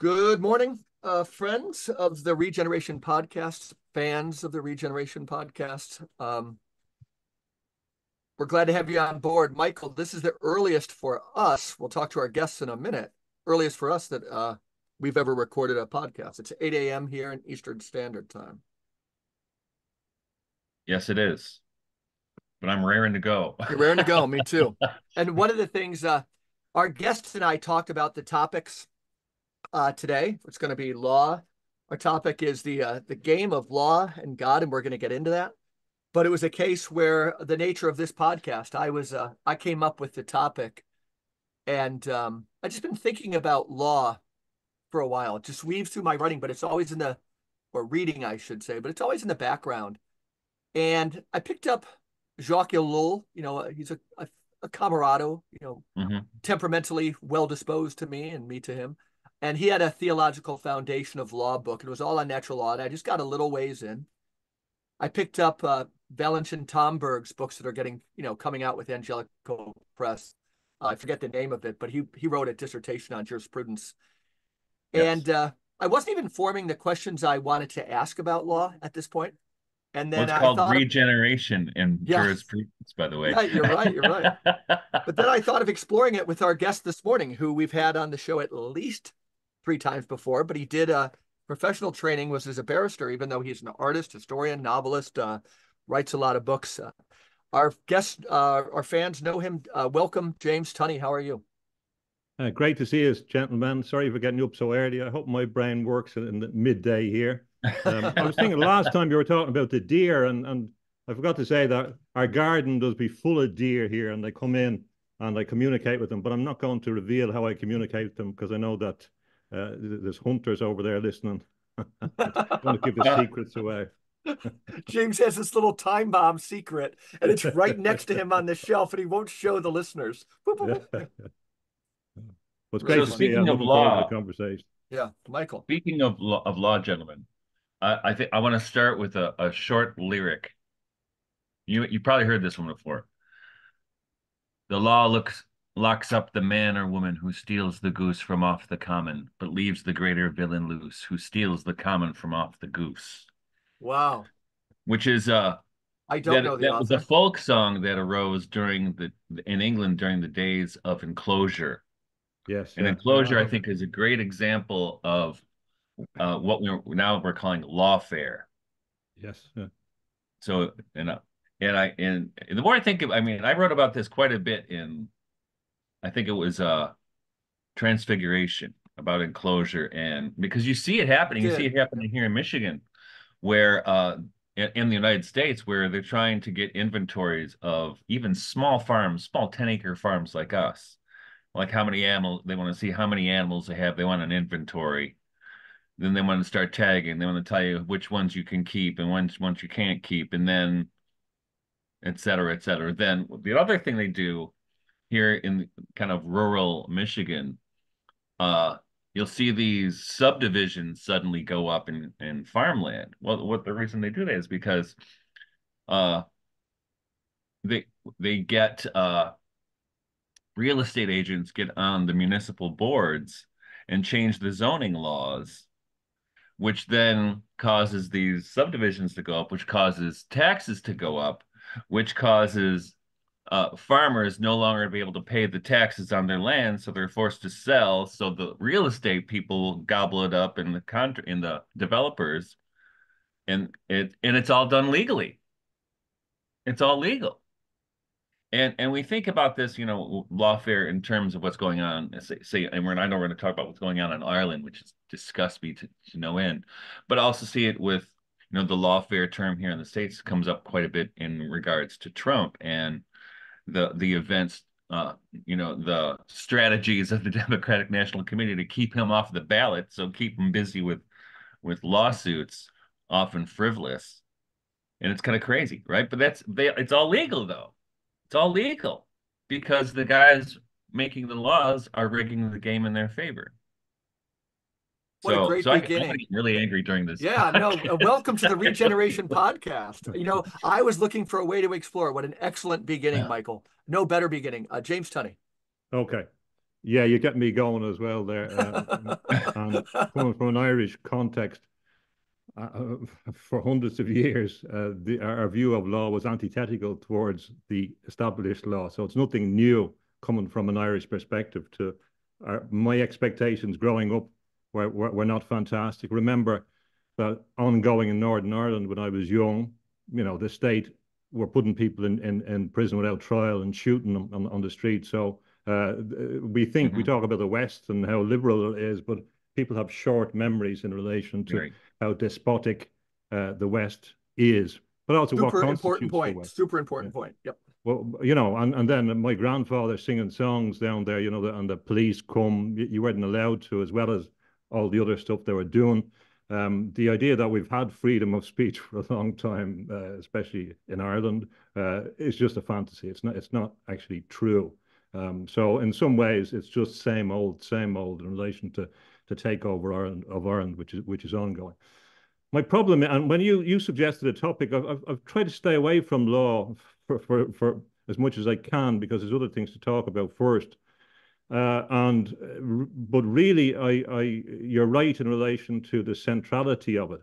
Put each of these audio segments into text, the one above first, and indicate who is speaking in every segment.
Speaker 1: Good morning, friends of the Regeneration Podcast, fans of the Regeneration Podcast. We're glad to have you on board. Michael, this is the earliest for us. We'll talk to our guests in a minute. Earliest for us that we've ever recorded a podcast. It's 8 a.m. here in Eastern Standard Time.
Speaker 2: Yes, it is. But I'm raring to go.
Speaker 1: You're raring to go. Me too. And one of the things our guests and I talked about the topics today. It's going to be law. Our topic is the game of law and God, and we're going to get into that. But it was a case where the nature of this podcast, I came up with the topic, and I just been thinking about law for a while. It just weaves through my writing, but it's always or reading, I should say, but it's always in the background. And I picked up Jacques Ellul. He's a camarado,
Speaker 2: Mhm.
Speaker 1: temperamentally well disposed to me and me to him. And he had a theological foundation of law book. It was all on natural law. And I just got a little ways in. I picked up Valentin Tomberg's books that are coming out with Angelico Press. I forget the name of it, but he wrote a dissertation on jurisprudence.
Speaker 2: Yes.
Speaker 1: And I wasn't even forming the questions I wanted to ask about law at this point. And
Speaker 2: Well,
Speaker 1: then
Speaker 2: it's
Speaker 1: I
Speaker 2: called
Speaker 1: thought of,
Speaker 2: regeneration in
Speaker 1: yeah,
Speaker 2: jurisprudence, by the way.
Speaker 1: yeah, you're right, you're right. But then I thought of exploring it with our guest this morning, who we've had on the show at least 3 times before, but he did professional training, was as a barrister, even though he's an artist, historian, novelist, writes a lot of books. Our guests, our fans know him. Welcome, James Tunney. How are you?
Speaker 3: Great to see you, gentlemen. Sorry for getting you up so early. I hope my brain works in the midday here. I was thinking last time you were talking about the deer, and I forgot to say that our garden does be full of deer here, and they come in and I communicate with them. But I'm not going to reveal how I communicate with them because I know that there's hunters over there listening. I don't want to give the
Speaker 2: Uh,
Speaker 3: secrets away.
Speaker 1: James has this little time bomb secret, and it's right next to him on the shelf, and he won't show the listeners. Boop, boop,
Speaker 3: Yeah.
Speaker 1: boop.
Speaker 3: Well, it's
Speaker 1: Really
Speaker 3: great
Speaker 2: so
Speaker 3: to see
Speaker 1: funny.
Speaker 3: you.
Speaker 2: speaking
Speaker 3: I'm
Speaker 2: of
Speaker 3: looking forward to the
Speaker 2: law,
Speaker 3: conversation.
Speaker 1: Yeah, Michael.
Speaker 2: speaking of law, gentlemen, I think I want to start with a short lyric. You probably heard this one before. The law locks up the man or woman who steals the goose from off the common, but leaves the greater villain loose, who steals the common from off the goose.
Speaker 1: Wow.
Speaker 2: Which is
Speaker 1: I don't
Speaker 2: that
Speaker 1: know the
Speaker 2: that was a
Speaker 1: author.
Speaker 2: folk song that arose during the in England during the days of enclosure.
Speaker 3: Yes,
Speaker 2: And
Speaker 3: yeah, yeah.
Speaker 2: enclosure, I think, is a great example of what we're calling lawfare.
Speaker 3: Yes, yeah.
Speaker 2: So, and the more I think of, I mean, I wrote about this quite a bit in, I think it was Transfiguration about enclosure, and because
Speaker 1: You
Speaker 2: you see
Speaker 1: did.
Speaker 2: it happening here in Michigan, where in the United States, where they're trying to get inventories of even small farms, small 10-acre farms like us, like how many animals they want to see, how many animals they have. They want an inventory. Then they want to start tagging. They want to tell you which ones you can keep and which ones you can't keep, and then et cetera, et cetera. Then the other thing they do here in kind of rural Michigan, uh, you'll see these subdivisions suddenly go up in farmland. Well, what the reason they do that is because uh, they they get real estate agents get on the municipal boards and change the zoning laws, which then causes these subdivisions to go up, which causes taxes to go up, which causes farmers no longer to be able to pay the taxes on their land, so they're forced to sell. So the real estate people gobble it up in the developers, and it's all done legally. It's all legal. And we think about this, lawfare in terms of what's going on. And I know we're going to talk about what's going on in Ireland, which is disgusts me to no end, but also see it with, the lawfare term here in the States comes up quite a bit in regards to Trump and the events, the strategies of the Democratic National Committee to keep him off the ballot, so keep him busy with lawsuits, often frivolous, and it's kind of crazy, right? But it's all legal though. It's all legal because the guys making the laws are rigging the game in their favor.
Speaker 1: What a great
Speaker 2: I'm
Speaker 1: beginning.
Speaker 2: getting really angry during this
Speaker 1: Yeah, no,
Speaker 2: podcast.
Speaker 1: welcome to the Regeneration Podcast. I was looking for a way to explore. What an excellent beginning, Michael. No better beginning. James Tunney.
Speaker 3: Okay. Yeah, you get me going as well there. And coming from an Irish context, for hundreds of years, our view of law was antithetical towards the established law. So it's nothing new coming from an Irish perspective. To my expectations growing up were not fantastic. Remember that ongoing in Northern Ireland when I was young, the state were putting people in prison without trial and shooting them on the street. So we talk about the West and how liberal it is, but people have short memories in relation to
Speaker 2: Right.
Speaker 3: how despotic the West is, but also what
Speaker 1: Super important
Speaker 3: constitutes the
Speaker 1: point.
Speaker 3: West.
Speaker 1: Super
Speaker 3: Yeah.
Speaker 1: important point. Yep.
Speaker 3: Well, and then my grandfather singing songs down there, and the police come, you weren't allowed to, as well as all the other stuff they were doing. The idea that we've had freedom of speech for a long time, especially in Ireland, is just a fantasy. It's not actually true. So in some ways, it's just same old in relation to takeover Ireland, which is ongoing. My problem, and when you suggested a topic, I've tried to stay away from law for as much as I can because there's other things to talk about first. But really, you're right in relation to the centrality of it.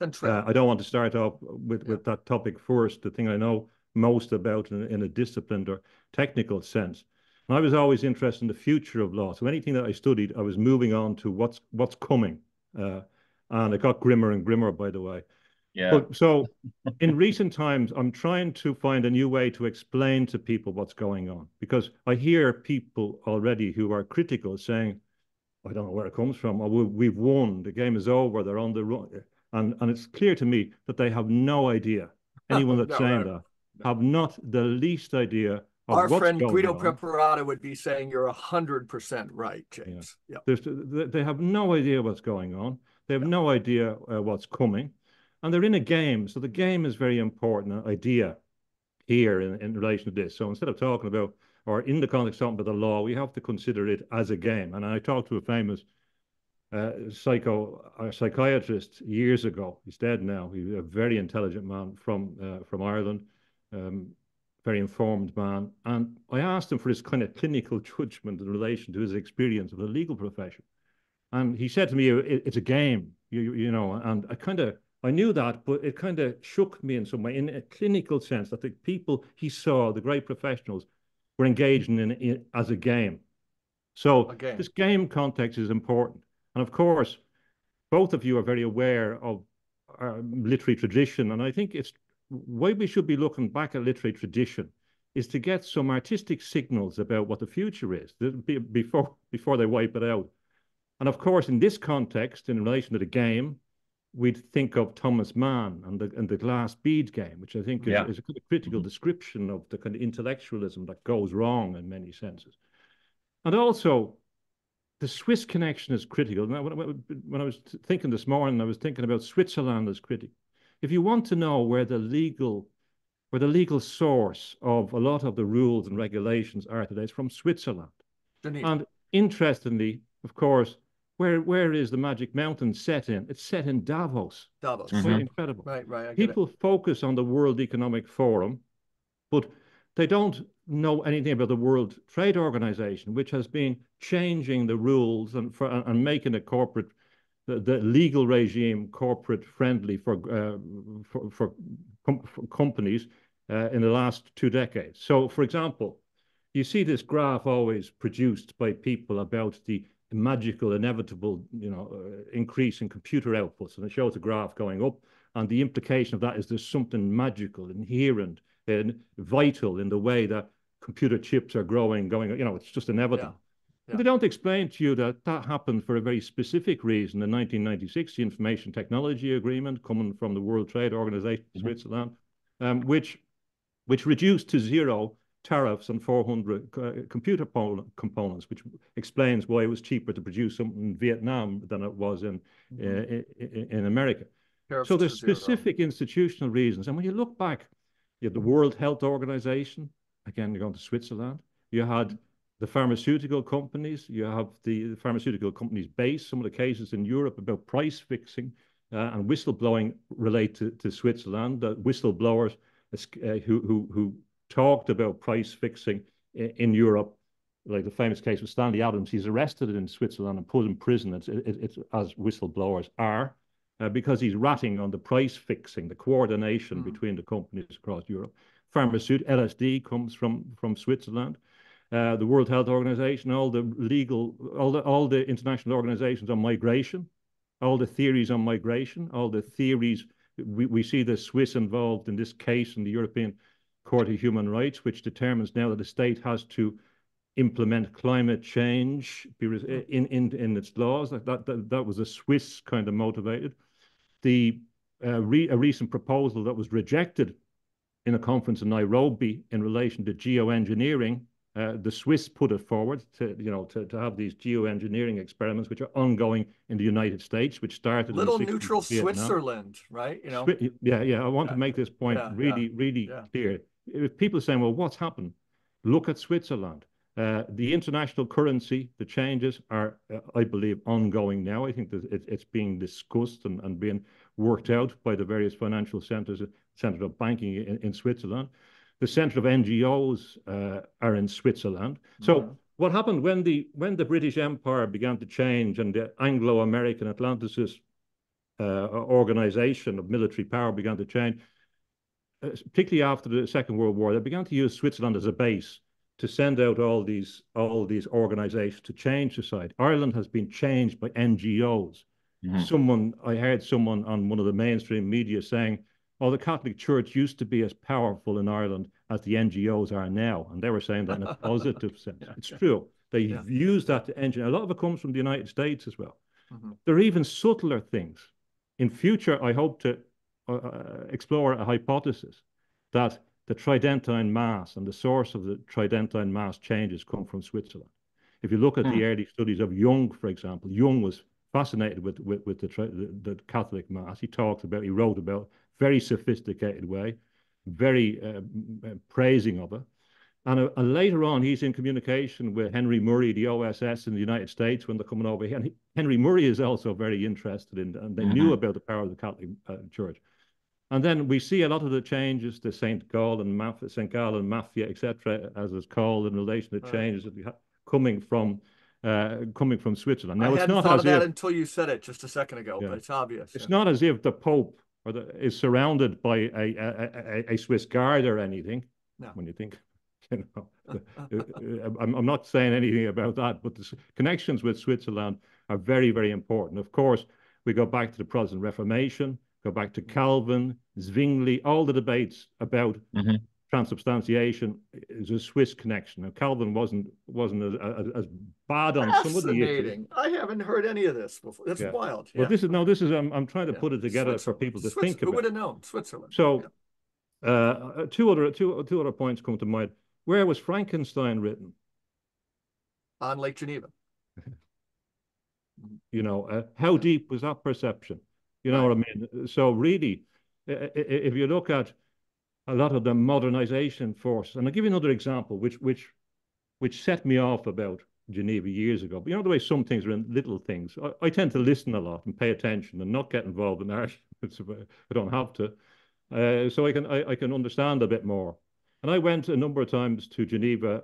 Speaker 1: Central.
Speaker 3: I don't want to start off with that topic first, the thing I know most about in a disciplined or technical sense. And I was always interested in the future of law. So anything that I studied, I was moving on to what's coming. And it got grimmer and grimmer, by the way.
Speaker 2: Yeah.
Speaker 3: But so in recent times, I'm trying to find a new way to explain to people what's going on because I hear people already who are critical saying, I don't know where it comes from. Or we've won. The game is over. They're on the run. And it's clear to me that they have no idea. Anyone that's
Speaker 1: No,
Speaker 3: saying
Speaker 1: right.
Speaker 3: that have not the least idea of
Speaker 1: Our
Speaker 3: what's
Speaker 1: friend
Speaker 3: going
Speaker 1: Guido
Speaker 3: on.
Speaker 1: Preparata would be saying you're 100% right, James.
Speaker 3: Yeah.
Speaker 1: Yep.
Speaker 3: They have no idea what's going on. They have no idea what's coming. And they're in a game. So the game is very important idea here in relation to this. So instead of talking about, or in the context of talking about the law, we have to consider it as a game. And I talked to a famous psychiatrist years ago. He's dead now. He's a very intelligent man from Ireland, very informed man. And I asked him for his kind of clinical judgment in relation to his experience of the legal profession. And he said to me, "It's a game, And I knew that, but it kind of shook me in some way, in a clinical sense, that the people he saw, the great professionals, were engaging in as a game. So this game context is important. And of course, both of you are very aware of our literary tradition. And I think it's why we should be looking back at literary tradition is to get some artistic signals about what the future is before they wipe it out. And of course, in this context, in relation to the game, we'd think of Thomas Mann and the glass bead game, which I think is a kind of critical description of the kind of intellectualism that goes wrong in many senses. And also, the Swiss connection is critical. Now, when I was thinking this morning, I was thinking about Switzerland as critical. If you want to know where the legal source of a lot of the rules and regulations are today, it's from Switzerland. And interestingly, of course, where is the Magic Mountain set in? It's set in Davos.
Speaker 1: Davos.
Speaker 3: Quite incredible.
Speaker 1: Right.
Speaker 3: People focus on the World Economic Forum, but they don't know anything about the World Trade Organization, which has been changing the rules and making the legal regime corporate friendly for companies in the last 2 decades. So, for example, you see this graph always produced by people about the magical, inevitable, increase in computer outputs, and it shows a graph going up. And the implication of that is there's something magical, inherent, and vital in the way that computer chips are growing, it's just inevitable. Yeah. They don't explain to you that happened for a very specific reason. In 1996, the Information Technology Agreement, coming from the World Trade Organization, Switzerland, which reduced to zero tariffs on 400 computer components, which explains why it was cheaper to produce something in Vietnam than it was in America. Tariffs so there's specific institutional reasons. And when you look back, you had the World Health Organization, again, you're going to Switzerland, you had the pharmaceutical companies, you have the pharmaceutical companies base, some of the cases in Europe about price fixing and whistleblowing relate to Switzerland, whistleblowers who talked about price fixing in Europe like the famous case with Stanley Adams, he's arrested in Switzerland and put in prison. It's as whistleblowers are, because he's ratting on the price fixing, the coordination between the companies across Europe. Pharmaceutical LSD comes from Switzerland. The World Health Organization, all the international organizations on migration, all the theories on migration, all the theories. We see the Swiss involved in this case in the European Court of Human Rights, which determines now that the state has to implement climate change in its laws. That was a Swiss kind of motivated. A recent proposal that was rejected in a conference in Nairobi in relation to geoengineering. The Swiss put it forward to have these geoengineering experiments, which are ongoing in the United States, which started
Speaker 1: little
Speaker 3: in the 60s
Speaker 1: neutral
Speaker 3: in Vietnam.
Speaker 1: Switzerland, right?
Speaker 3: I want to make this point really clear. If people are saying, well, what's happened? Look at Switzerland. The international currency, the changes are, I believe, ongoing now. I think that it's being discussed and being worked out by the various financial centers of banking in Switzerland. The center of NGOs are in Switzerland. So what happened when the British Empire began to change and the Anglo-American Atlanticist organization of military power began to change, particularly after the Second World War, they began to use Switzerland as a base to send out all these organizations to change society. Ireland has been changed by NGOs. I heard someone on one of the mainstream media saying, "Oh, the Catholic Church used to be as powerful in Ireland as the NGOs are now," and they were saying that in a positive sense. It's true. They've used that to engineer. A lot of it comes from the United States as well. There are even subtler things. In future, I hope to explore a hypothesis that the Tridentine Mass and the source of the Tridentine Mass changes come from Switzerland. If you look at the early studies of Jung, for example, Jung was fascinated with the Catholic Mass. He wrote about very sophisticated way, very praising of it. And later on, he's in communication with Henry Murray, the OSS in the United States, when they're coming over here. And Henry Murray is also very interested in, and they knew about the power of the Catholic Church. And then we see a lot of the changes, the St. Gallen Mafia, etc., as it's called, in relation to changes that coming from Switzerland. Now,
Speaker 1: I hadn't thought of that until you said it just a second ago, but it's obvious.
Speaker 3: It's not as if the Pope is surrounded by a Swiss guard or anything.
Speaker 1: No.
Speaker 3: When you think, I'm not saying anything about that, but the connections with Switzerland are very, very important. Of course, we go back to the Protestant Reformation, go back to Calvin, Zwingli, all the debates about transubstantiation is a Swiss connection. Now, Calvin wasn't as bad on some of the issues.
Speaker 1: I haven't heard any of this before. That's wild.
Speaker 3: Well, I'm trying to put it together for people to think about.
Speaker 1: Who would have known? Switzerland.
Speaker 3: So, two other points come to mind. Where was Frankenstein written?
Speaker 1: On Lake Geneva.
Speaker 3: How deep was that perception? You know what I mean? So really, if you look at a lot of the modernization force, and I'll give you another example, which set me off about Geneva years ago. But you know the way some things are in little things. I tend to listen a lot and pay attention and not get involved in arguments if I don't have to, so I can understand a bit more. And I went a number of times to Geneva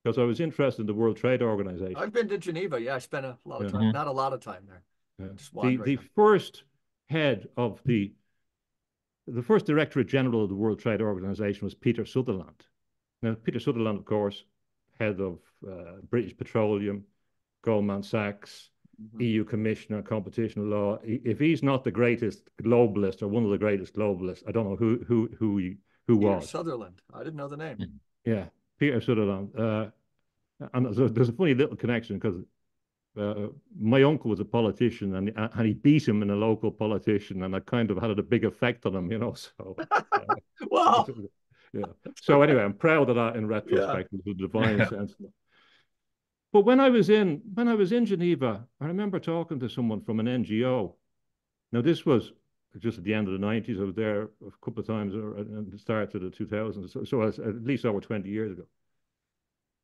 Speaker 3: because I was interested in the World Trade Organization.
Speaker 1: I've been to Geneva. Yeah, I spent a lot of time, not a lot of time there.
Speaker 3: The first head of the first Directorate General of the World Trade Organization was Peter Sutherland. Now, Peter Sutherland, of course, head of British Petroleum, Goldman Sachs, EU Commissioner on Competition Law. If he's not the greatest globalist or one of the greatest globalists, I don't know who
Speaker 1: Peter
Speaker 3: was.
Speaker 1: Sutherland. I didn't know the name.
Speaker 3: Yeah, Peter Sutherland. And there's a funny little connection because my uncle was a politician and he beat him in a local politician, and I kind of had a big effect on him, so.
Speaker 1: Wow.
Speaker 3: Yeah. So anyway, I'm proud of that in retrospect. It was a divine sense. But when I was in Geneva, I remember talking to someone from an NGO. Now, this was just at the end of the 90s. I was there a couple of times at the start of the 2000s, so at least over 20 years ago.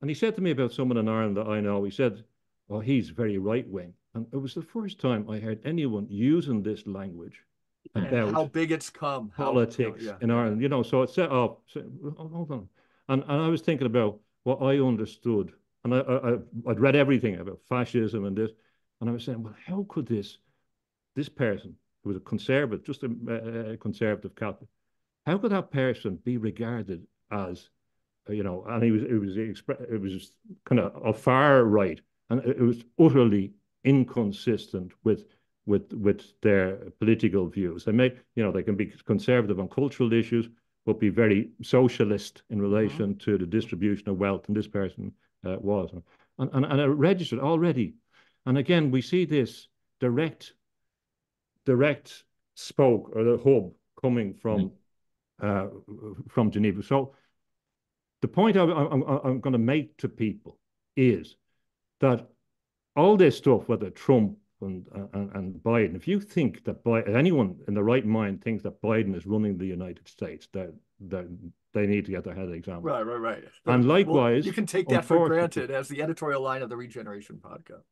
Speaker 3: And he said to me about someone in Ireland that I know, he said, "Oh, he's very right-wing." And it was the first time I heard anyone using this language about
Speaker 1: how big it's come,
Speaker 3: politics in Ireland. So it set up, hold on. And I was thinking about what I understood And I'd read everything about fascism and this, and I was saying, well, how could this person who was a conservative, just a conservative Catholic, how could that person be regarded as, and it was kind of a far right, and it was utterly inconsistent with their political views. They can be conservative on cultural issues, but be very socialist in relation to the distribution of wealth, and this person was, and it registered already. And again, we see this direct spoke or the hub coming from Geneva. So the point I'm going to make to people is that all this stuff, whether Trump and Biden, if you think that anyone in the right mind thinks that Biden is running the United States, they need to get their head examined.
Speaker 1: Right.
Speaker 3: And likewise,
Speaker 1: well, you can take that for granted as the editorial line of the Regeneration podcast.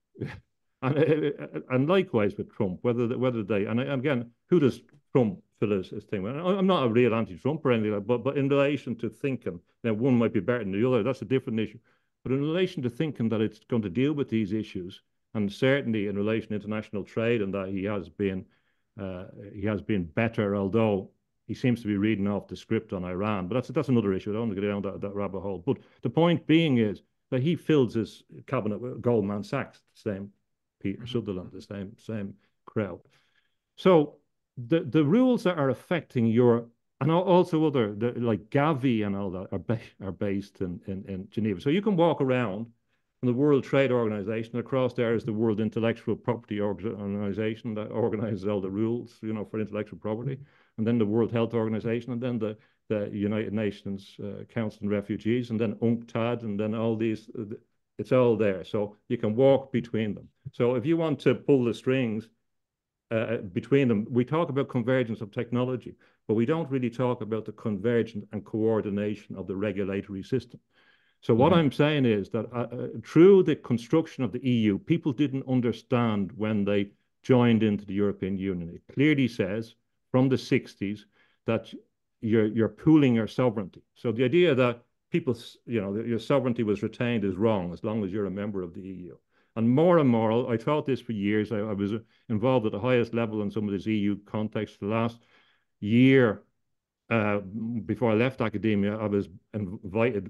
Speaker 3: And likewise with Trump, whether they, and again, who does Trump feel his thing? I'm not a real anti-Trump or anything like that, but in relation to thinking, now one might be better than the other, that's a different issue. But in relation to thinking that it's going to deal with these issues, and certainly in relation to international trade, and that he has been better, although he seems to be reading off the script on Iran. But that's another issue. I don't want to go down that rabbit hole. But the point being is that he fills his cabinet with Goldman Sachs, the same Peter Sutherland, the same crowd. So the rules that are affecting your, and also other, like Gavi and all that, are based in Geneva. So you can walk around from the World Trade Organization. Across there is the World Intellectual Property Organization that organizes all the rules, for intellectual property, and then the World Health Organization, and then the United Nations Council on Refugees, and then UNCTAD, and then all these. It's all there, so you can walk between them. So if you want to pull the strings between them, we talk about convergence of technology, but we don't really talk about the convergence and coordination of the regulatory system. So what I'm saying is that through the construction of the EU, people didn't understand when they joined into the European Union. It clearly says from the 60s that you're pooling your sovereignty. So the idea that your sovereignty was retained is wrong as long as you're a member of the EU. And more, I thought this for years. I was involved at the highest level in some of this EU context. The last year, before I left academia, I was invited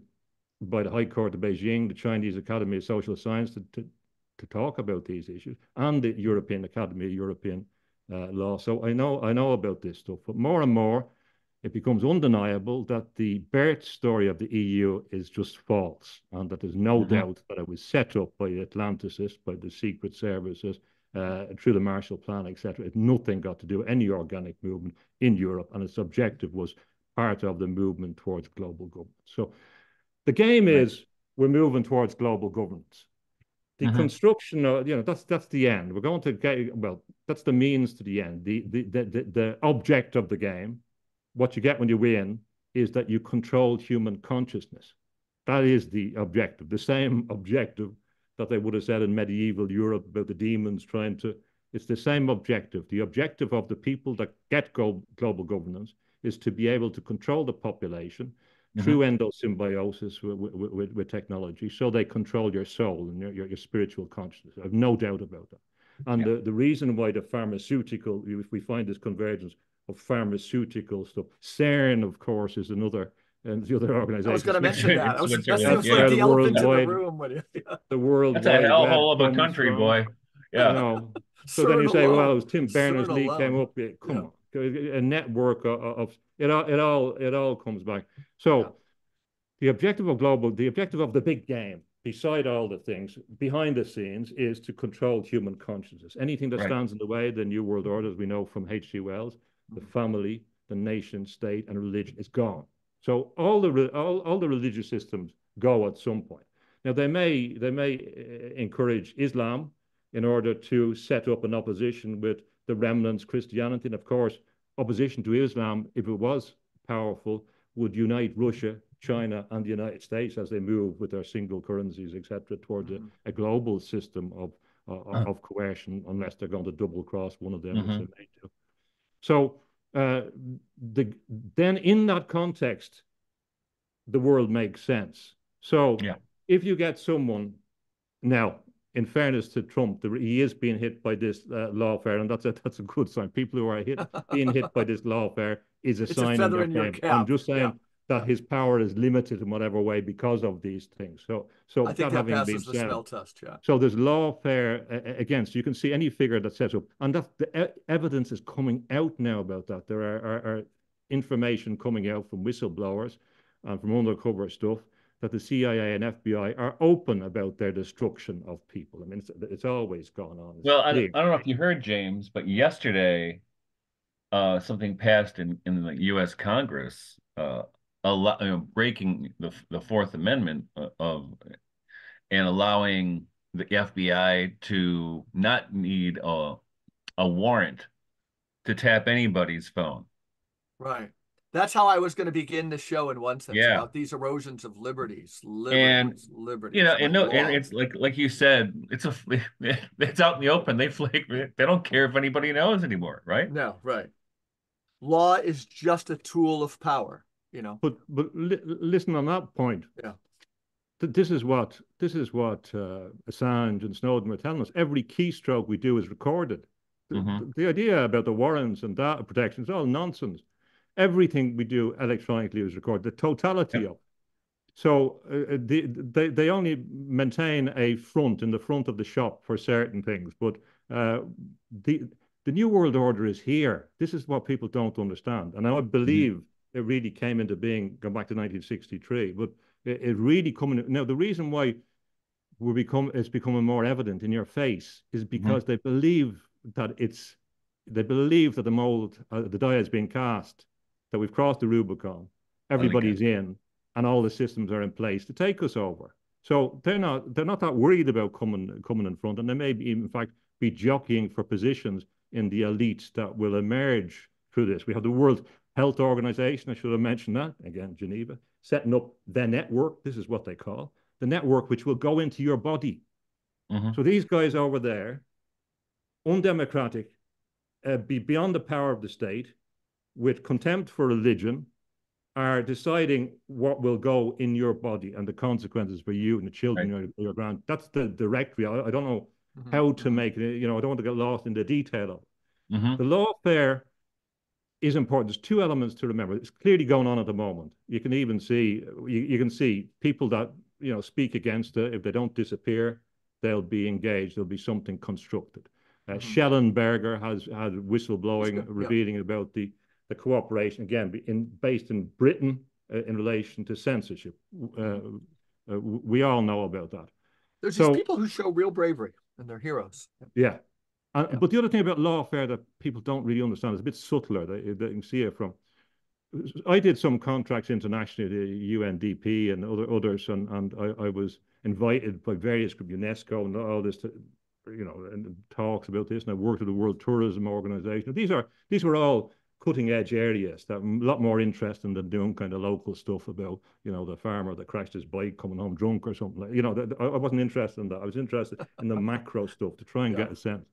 Speaker 3: by the High Court of Beijing, the Chinese Academy of Social Science, to talk about these issues, and the European Academy of European Law. So I know about this stuff. But more and more, it becomes undeniable that the birth story of the EU is just false, and that there's no doubt that it was set up by the Atlanticists, by the secret services, through the Marshall Plan, etc. It nothing got to do with any organic movement in Europe, and its objective was part of the movement towards global governance. So the game is we're moving towards global governance. The construction of, that's the end. We're going to get, that's the means to the end. The object of the game, what you get when you win, is that you control human consciousness. That is the objective, the same objective that they would have said in medieval Europe about the demons it's the same objective. The objective of the people that get global governance is to be able to control the population through endosymbiosis with technology, so they control your soul and your spiritual consciousness. I have no doubt about that. And the reason why the pharmaceutical, if we find this convergence of pharmaceutical stuff, CERN, of course, is another, and the other organization.
Speaker 1: I was going to mention that. That seems
Speaker 2: like
Speaker 1: the elephant in the room.
Speaker 3: The world.
Speaker 2: That's a hellhole of a country, boy. Yeah.
Speaker 3: So then you say, well, it was Tim Berners-Lee came up. Come on, a network of it all comes back. So the objective of the big game, beside all the things behind the scenes, is to control human consciousness. Anything that stands in the way, the New World Order, as we know from H.G. Wells, the family, the nation state, and religion is gone. So all the religious systems go at some point. Now they may encourage Islam in order to set up an opposition with the remnants Christianity, and of course opposition to Islam, if it was powerful, would unite Russia, China, and the United States as they move with their single currencies, etc., towards a global system of coercion, unless they're going to double cross one of them, which they may do. So then in that context, the world makes sense. So if you get someone now, in fairness to Trump, he is being hit by this lawfare, and that's a good sign. People who are being hit by this lawfare is a
Speaker 1: It's a
Speaker 3: sign in
Speaker 1: feather
Speaker 3: their
Speaker 1: in your
Speaker 3: favor. I'm
Speaker 1: cap.
Speaker 3: just
Speaker 1: Yeah.
Speaker 3: saying that his power is limited in whatever way because of these things. So
Speaker 1: I think
Speaker 3: that
Speaker 1: that
Speaker 3: having been
Speaker 1: passes the
Speaker 3: said,
Speaker 1: smell test. Yeah.
Speaker 3: so there's lawfare against. You can see any figure that sets up, and that the evidence is coming out now about that. There are information coming out from whistleblowers and from undercover stuff that the CIA and FBI are open about their destruction of people. I mean, it's always gone on. It's
Speaker 2: Well, I
Speaker 3: clear.
Speaker 2: don't know if you heard, James, but yesterday something passed in the U.S. Congress, breaking the Fourth Amendment of and allowing the FBI to not need a warrant to tap anybody's phone.
Speaker 1: Right. That's how I was going to begin the show in one sense
Speaker 2: Yeah,
Speaker 1: about these erosions of liberties,
Speaker 2: and
Speaker 1: liberties, liberties,
Speaker 2: and
Speaker 1: and
Speaker 2: no, and
Speaker 1: law.
Speaker 2: it's like you said, it's out in the open. They don't care if anybody knows anymore, right?
Speaker 1: No, right. Law is just a tool of power, you know.
Speaker 3: But listen on that point.
Speaker 1: Yeah.
Speaker 3: This is what Assange and Snowden were telling us. Every keystroke we do is recorded. The,
Speaker 2: Hmm.
Speaker 3: the, the idea about the warrants and data protection is all nonsense. Everything we do electronically is recorded. The totality
Speaker 2: Yep.
Speaker 3: of. So they only maintain a front in the front of the shop for certain things, but uh, the the new world order is here. This is what people don't understand, and I
Speaker 2: Hmm.
Speaker 3: believe it really came into being going back to 1963. But it really coming now. The reason why it's becoming more evident in your face is
Speaker 2: Hmm.
Speaker 3: because they believe that the die has been cast, that we've crossed the Rubicon,
Speaker 2: And
Speaker 3: everybody's
Speaker 2: again.
Speaker 3: in, and all the systems are in place to take us over. So they're not that worried about coming in front, and they may be, in fact, be jockeying for positions in the elites that will emerge through this. We have the World Health Organization. I should have mentioned that again, Geneva, setting up their network. This is what they call the network, which will go into your body.
Speaker 2: Hmm.
Speaker 3: So these guys over there, undemocratic, be beyond the power of the state, with contempt for religion, are deciding what will go in your body and the consequences for you and the
Speaker 2: Right.
Speaker 3: children your grand. That's the directory. I don't know
Speaker 1: Hmm.
Speaker 3: how to
Speaker 1: Hmm.
Speaker 3: make it. I don't want to get lost in the detail of it.
Speaker 2: Hmm.
Speaker 3: The lawfare is important. There's two elements to remember. It's clearly going on at the moment. You can even see you can see people that speak against it. If they don't disappear, they'll be engaged. There'll be something constructed.
Speaker 1: Hmm.
Speaker 3: Schellenberger has had
Speaker 1: He's
Speaker 3: whistleblowing
Speaker 1: good. Yeah.
Speaker 3: revealing about the cooperation again based in Britain in relation to censorship.
Speaker 1: Hmm.
Speaker 3: We all know about that.
Speaker 1: There's these
Speaker 3: So
Speaker 1: people who show real bravery and they're heroes.
Speaker 3: yeah,
Speaker 1: Yeah.
Speaker 3: but the other thing about lawfare that people don't really understand is a bit subtler. They can see it from. I did some contracts internationally, the UNDP and others, and I was invited by various groups, UNESCO and all this, and talks about this. And I worked with the World Tourism Organization. These were all cutting edge areas that a lot more interesting than doing kind of local stuff about the farmer that crashed his bike coming home drunk or something like. I wasn't interested in that. I was interested in the macro stuff to try and
Speaker 1: Yeah.
Speaker 3: get a sense.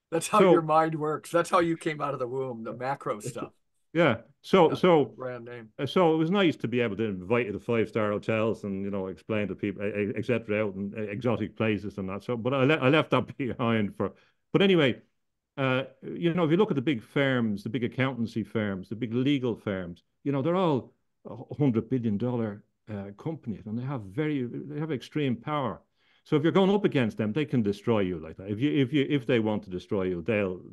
Speaker 1: That's how your
Speaker 3: So
Speaker 1: mind works. That's how you came out of the womb, the macro stuff.
Speaker 3: yeah, so
Speaker 1: Yeah.
Speaker 3: so
Speaker 1: Brand name.
Speaker 3: So it was nice to be able to invite you to five-star hotels and explain to people, etc., out in exotic places and that. So, but I left that behind for. But anyway, if you look at the big firms, the big accountancy firms, the big legal firms, they're all $100 billion companies, and they have extreme power. So if you're going up against them, they can destroy you like that. If they want to destroy you,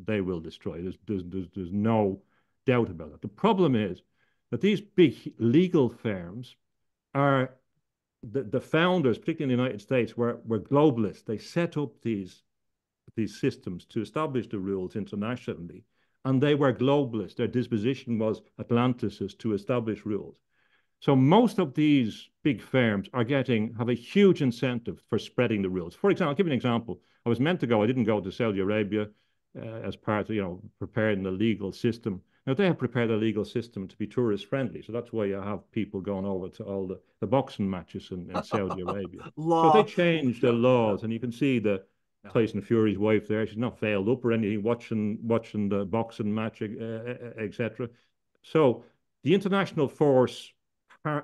Speaker 3: they will destroy you. There's no doubt about it. The problem is that these big legal firms are the founders, particularly in the United States, were globalists. They set up these systems to establish the rules internationally, and they were globalists. Their disposition was Atlanticist to establish rules. So most of these big firms have a huge incentive for spreading the rules. For example, I'll give you an example. I was meant to go. I didn't go to Saudi Arabia as part of preparing the legal system. Now they have prepared a legal system to be tourist friendly, so that's why you have people going over to all the boxing matches in Saudi Arabia. So they
Speaker 1: Law.
Speaker 3: changed the
Speaker 1: Yeah. Yeah.
Speaker 3: laws, and you can see the
Speaker 1: Yeah.
Speaker 3: Tyson Fury's wife there. She's not veiled up or anything, watching the boxing match, etc. So the international force,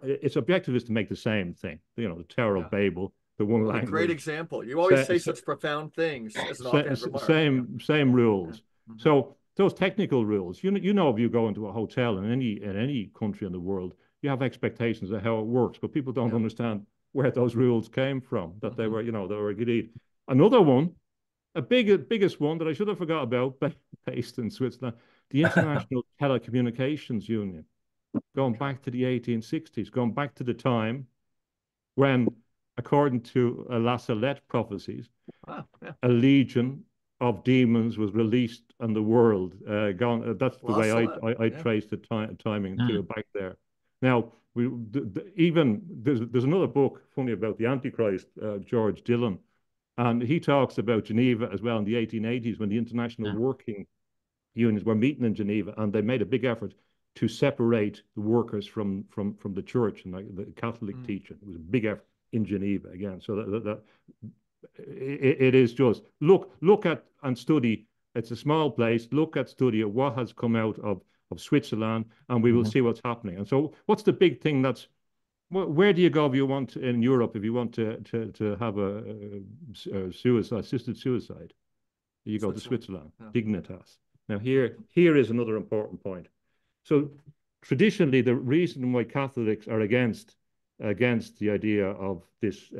Speaker 3: its objective is to make the same thing, the Tower of
Speaker 1: Yeah.
Speaker 3: Babel, the one
Speaker 1: What a great
Speaker 3: language.
Speaker 1: example. You always say such profound things as an offhand remark.
Speaker 3: Same rules.
Speaker 1: Yeah.
Speaker 3: So those technical rules, you know, if you go into a hotel in any country in the world, you have expectations of how it works, but people don't understand where those rules came from, that they were, they were agreed. Another one, biggest one that I should have forgot about, based in Switzerland, the International Telecommunications Union, going back to the 1860s, going back to the time when, according to La Salette prophecies, a legion of demons was released on the world. That's the way I traced the timing to it back there. Now, even there's another book, funny, about the Antichrist, George Dillon, and he talks about Geneva as well in the 1880s when the international working unions were meeting in Geneva, and they made a big effort to separate the workers from the church and the Catholic teaching. It was a big effort in Geneva again. So it is just look at and study. It's a small place. Look at, study what has come out of Switzerland, and we will see what's happening. And so, what's the big thing that's where do you go if you want in Europe if you want to have a assisted suicide? You go to Switzerland, Dignitas. Now here is another important point. So traditionally, the reason why Catholics are against the idea of this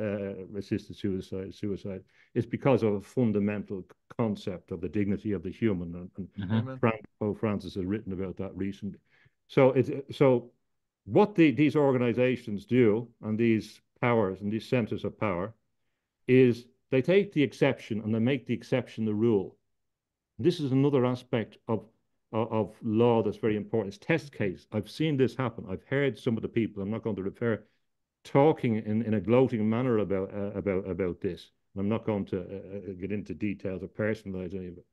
Speaker 3: assisted suicide is because of a fundamental concept of the dignity of the human, and Pope Francis has written about that recently. So what these organizations do, and these powers and these centers of power, is they take the exception and they make the exception the rule. This is another aspect of law that's very important. It's test case. I've seen this happen. I've heard some of the people, I'm not going to refer, talking in a gloating manner about this. I'm not going to get into details or personalize any of it.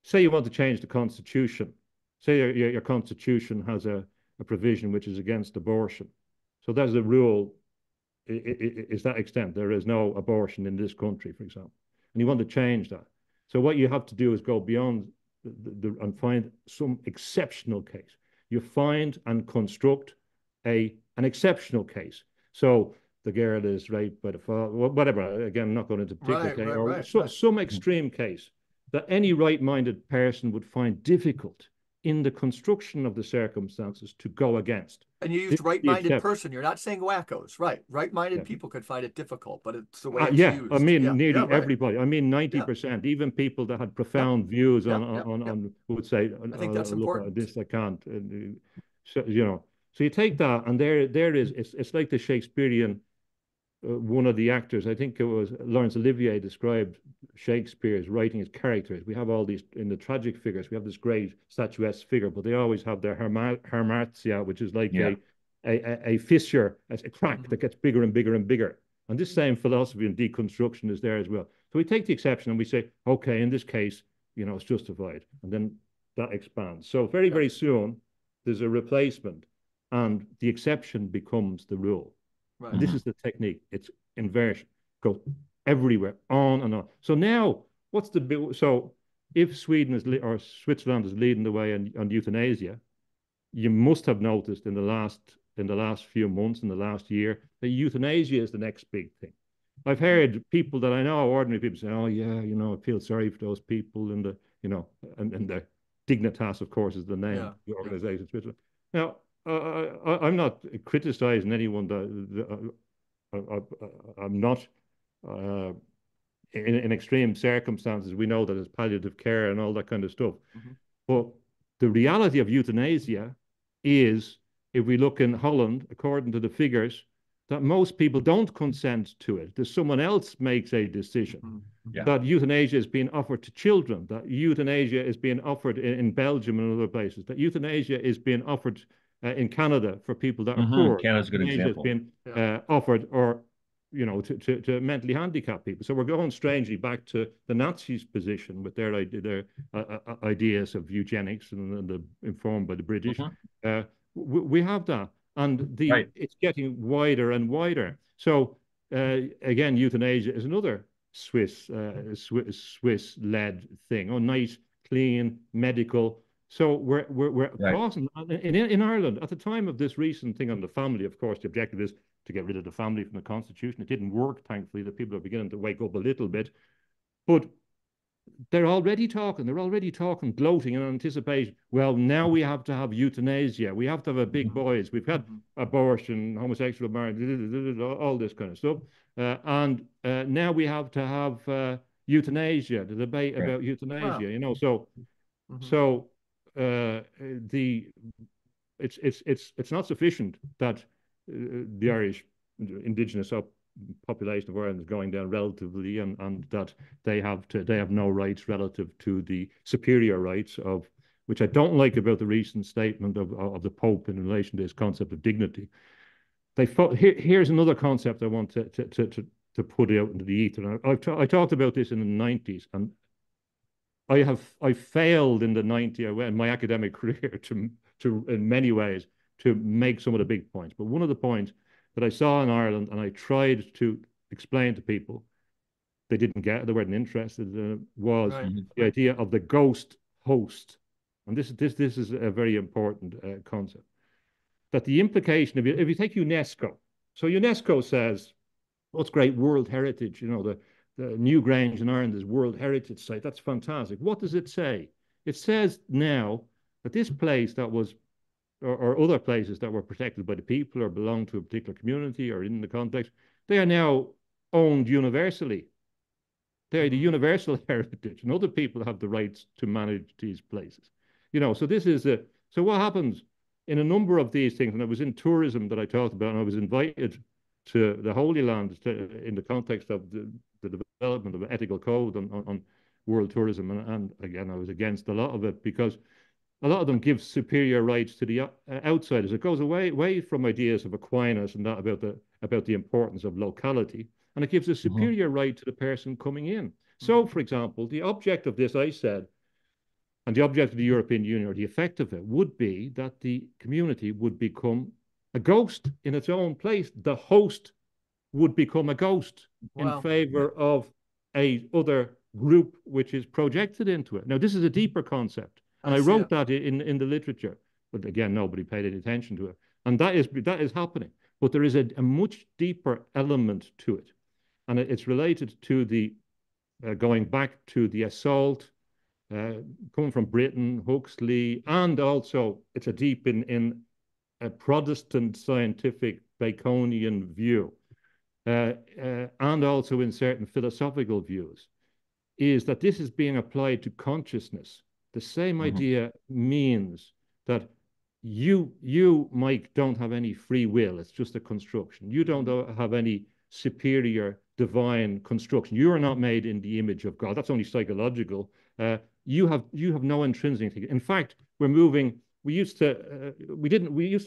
Speaker 3: Say you want to change the Constitution. Say your Constitution has a provision which is against abortion. So there's a rule, is that extent. There is no abortion in this country, for example. And you want to change that. So what you have to do is go beyond and find some exceptional case. You find and construct an exceptional case. So the girl is raped by the father, whatever. Again, I'm not going into particular case, or some extreme case that any right-minded person would find difficult in the construction of the circumstances to go against.
Speaker 1: And you used right-minded person. You're not saying wackos, right? Right-minded people could find it difficult, but it's the way it's used.
Speaker 3: I mean, nearly everybody. I mean, 90%. Even people that had profound views on would say,
Speaker 1: I think that's important.
Speaker 3: This I can't. So so you take that, and there is. It's like the Shakespearean. One of the actors, I think it was Laurence Olivier, described Shakespeare's writing his characters. We have all these in the tragic figures. We have this great statuesque figure, but they always have their hamartia, which is like a fissure, a crack that gets bigger and bigger and bigger. And this same philosophy and deconstruction is there as well. So we take the exception and we say, okay, in this case, it's justified, and then that expands. So very soon there's a replacement, and the exception becomes the rule. Right. And this is the technique. It's inversion. Go everywhere, on and on. So now, so if Sweden or Switzerland is leading the way on euthanasia, you must have noticed in the last few months, in the last year, that euthanasia is the next big thing. I've heard people that I know, ordinary people, say, "Oh yeah, I feel sorry for those people," and the Dignitas, of course, is the name of the organization. Switzerland. Now, I'm not criticizing anyone. I'm not. In extreme circumstances, we know that there's palliative care and all that kind of stuff. But the reality of euthanasia is, if we look in Holland, according to the figures, that most people don't consent to it. That someone else makes a decision. That euthanasia is being offered to children. That euthanasia is being offered in Belgium and other places. That euthanasia is being offered in Canada for people that are poor.
Speaker 2: Canada's a good example.
Speaker 3: It's been offered, or to mentally handicapped people. So we're going strangely back to the Nazis' position with their ideas of eugenics and informed by the British. We have that, and it's getting wider and wider. So again, euthanasia is another Swiss-led thing. Oh, nice, clean, medical. So we're crossing in Ireland at the time of this recent thing on the family. Of course, the objective is to get rid of the family from the Constitution. It didn't work, thankfully. The people are beginning to wake up a little bit. But they're already talking, gloating and anticipating. Well, now we have to have euthanasia. We have to have a big boys. We've had abortion, homosexual marriage, all this kind of stuff. And now we have to have euthanasia, the debate about euthanasia, you know. So it's not sufficient that the Irish indigenous population of Ireland is going down relatively, and that they have no rights relative to the superior rights of, which I don't like about the recent statement of the Pope in relation to this concept of dignity. Here's another concept I want to put out into the ether. I talked about this in the 90s, and I failed in the 90s in my academic career to in many ways to make some of the big points. But one of the points that I saw in Ireland, and I tried to explain to people, they didn't get it, they weren't interested in it, was the idea of the ghost host. And this is a very important concept. That the implication of it, if you take UNESCO, so UNESCO says, what's great, World Heritage, you know, the Newgrange in Ireland is World Heritage Site. That's fantastic. What does it say? It says now that this place that was, or other places that were protected by the people or belonged to a particular community or in the context, they are now owned universally. They're the universal heritage, and other people have the rights to manage these places. You know, so so what happens in a number of these things, and I was in tourism that I talked about, and I was invited to the Holy Land in the context of the development of an ethical code on world tourism, and again, I was against a lot of it because a lot of them give superior rights to the outsiders. It goes away from ideas of Aquinas and that about the importance of locality, and it gives a superior right to the person coming in. So, for example, the object of this, I said, and the object of the European Union, or the effect of it, would be that the community would become a ghost in its own place. The host would become a ghost in favor of a other group which is projected into it. Now, this is a deeper concept. And I wrote that in the literature, but again, nobody paid any attention to it. And that is happening. But there is a much deeper element to it. And it's related to the, going back to the assault, coming from Britain, Huxley, and also it's a deep in a Protestant scientific Baconian view, and also in certain philosophical views, is that this is being applied to consciousness. The same idea means that you, Mike, don't have any free will. It's just a construction. You don't have any superior divine construction. You are not made in the image of God. That's only psychological. You have no intrinsic thing. In fact, we're moving. We used to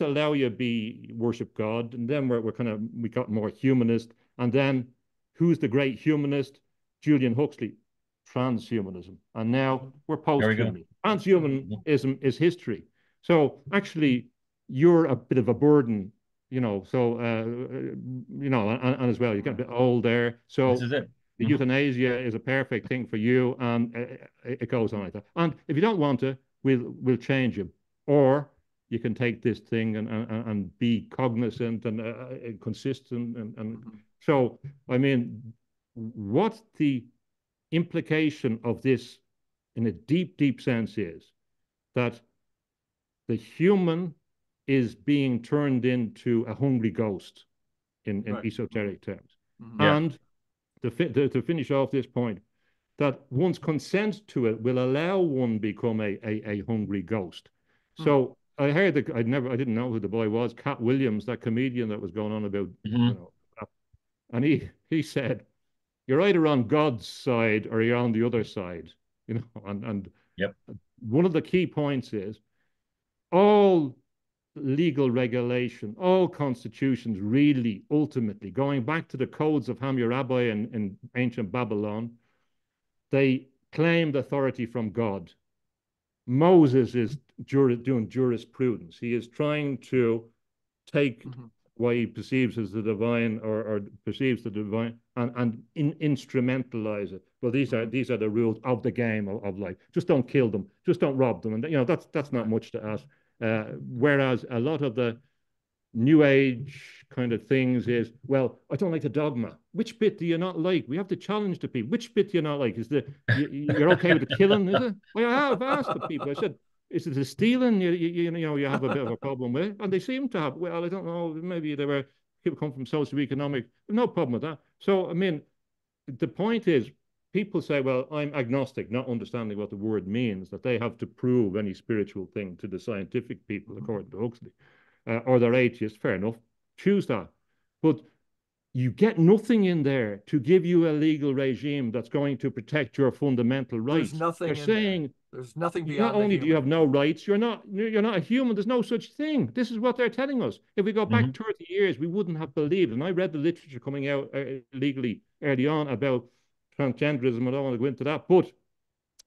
Speaker 3: allow you to worship God, and then we got more humanist. And then who's the great humanist? Julian Huxley. Transhumanism, and now we're post-humanism. Transhumanism is history. So actually, you're a bit of a burden, you know. So you know, and as well, you get a bit old there. So
Speaker 2: this is it.
Speaker 3: The euthanasia is a perfect thing for you, and it goes on like that. And if you don't want to, we'll change you, or you can take this thing and be cognizant and consistent, and so I mean, what the implication of this in a deep sense is that the human is being turned into a hungry ghost in esoteric terms. And to finish off this point, that one's consent to it will allow one become a hungry ghost. So I heard I didn't know who the boy was, Cat Williams, that comedian that was going on about, you know, and he said, you're either on God's side or you're on the other side, you know. And one of the key points is all legal regulation, all constitutions, really, ultimately, going back to the codes of Hammurabi in ancient Babylon, they claimed authority from God. Moses is doing jurisprudence. He is trying to take what he perceives as the divine, or perceives the divine, and instrumentalize it. Well, these are the rules of the game of life. Just don't kill them. Just don't rob them. And you know, that's not much to ask. Whereas a lot of the new age kind of things is, well, I don't like the dogma. Which bit do you not like? We have to challenge the people. Which bit do you not like? Is you're okay with the killing? Is it? Well, I have asked the people. I said, is it the stealing you have a bit of a problem with? And they seem to have. Well, I don't know. Maybe they were people come from socioeconomic. No problem with that. So I mean, the point is, people say, well, I'm agnostic, not understanding what the word means, that they have to prove any spiritual thing to the scientific people, according to Huxley, or they're atheists, fair enough, choose that. But you get nothing in there to give you a legal regime that's going to protect your fundamental
Speaker 1: There's
Speaker 3: rights. They're
Speaker 1: nothing in there.
Speaker 3: saying
Speaker 1: There's nothing
Speaker 3: not
Speaker 1: beyond the
Speaker 3: only do you
Speaker 1: human.
Speaker 3: have no rights, you're not a human. There's no such thing. This is what they're telling us. If we go back 30 years, we wouldn't have believed. And I read the literature coming out legally early on about transgenderism. I don't want to go into that, but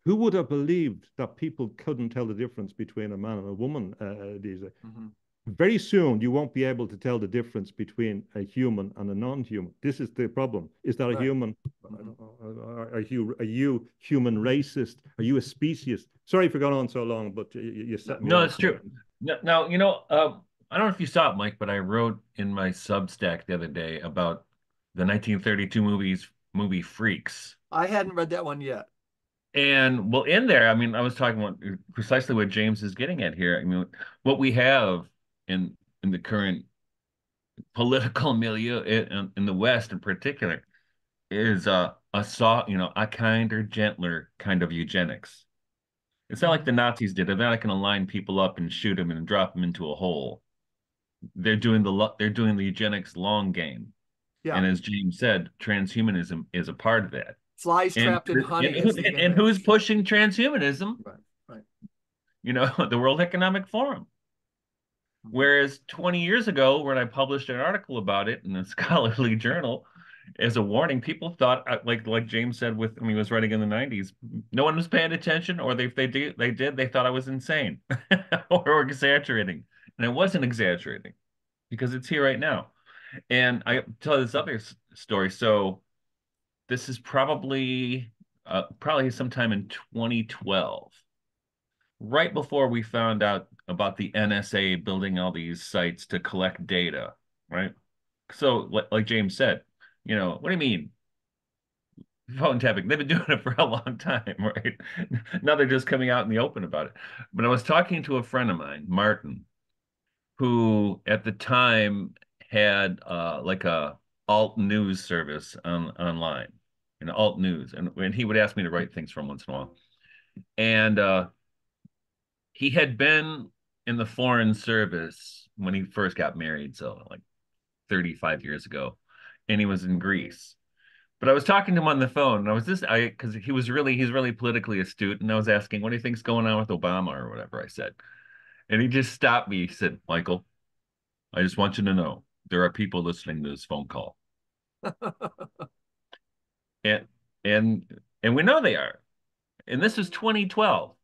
Speaker 3: who would have believed that people couldn't tell the difference between a man and a woman these days? Mm-hmm. Very soon, you won't be able to tell the difference between a human and a non-human. This is the problem. Is that a human? Are you human racist? Are you a speciesist? Sorry for going on so long, but you set me
Speaker 2: No,
Speaker 3: off.
Speaker 2: it's true. Now, I don't know if you saw it, Mike, but I wrote in my Substack the other day about the 1932 movie Freaks.
Speaker 1: I hadn't read that one yet.
Speaker 2: And well, in there, I mean, I was talking about precisely what James is getting at here. I mean, what we have in the current political milieu in the West in particular is a kinder, gentler kind of eugenics. It's not like the Nazis did. They're not going to line people up and shoot them and drop them into a hole. They're doing the eugenics long game.
Speaker 1: Yeah.
Speaker 2: And as James said, transhumanism is a part of that.
Speaker 1: Flies
Speaker 2: And
Speaker 1: trapped in honey
Speaker 2: and,
Speaker 1: is the
Speaker 2: and who's
Speaker 1: image.
Speaker 2: pushing transhumanism?
Speaker 1: Right.
Speaker 2: The World Economic Forum. Whereas 20 years ago, when I published an article about it in a scholarly journal, as a warning, people thought, like James said, when he was writing in the 90s, no one was paying attention, or if they thought I was insane or exaggerating. And I wasn't exaggerating because it's here right now. And I tell this other story. So this is probably sometime in 2012, right before we found out about the NSA building all these sites to collect data, right? So, like James said, what do you mean? Phone tapping. They've been doing it for a long time, right? Now they're just coming out in the open about it. But I was talking to a friend of mine, Martin, who at the time had like a alt news service online, alt news, and he would ask me to write things for him once in a while. And he had been in the foreign service when he first got married, so like 35 years ago, and he was in Greece. But I was talking to him on the phone, and because he's really politically astute, and I was asking, what do you think's going on with Obama or whatever I said. And he just stopped me. He said, Michael, I just want you to know there are people listening to this phone call. and and and we know they are. And this is 2012.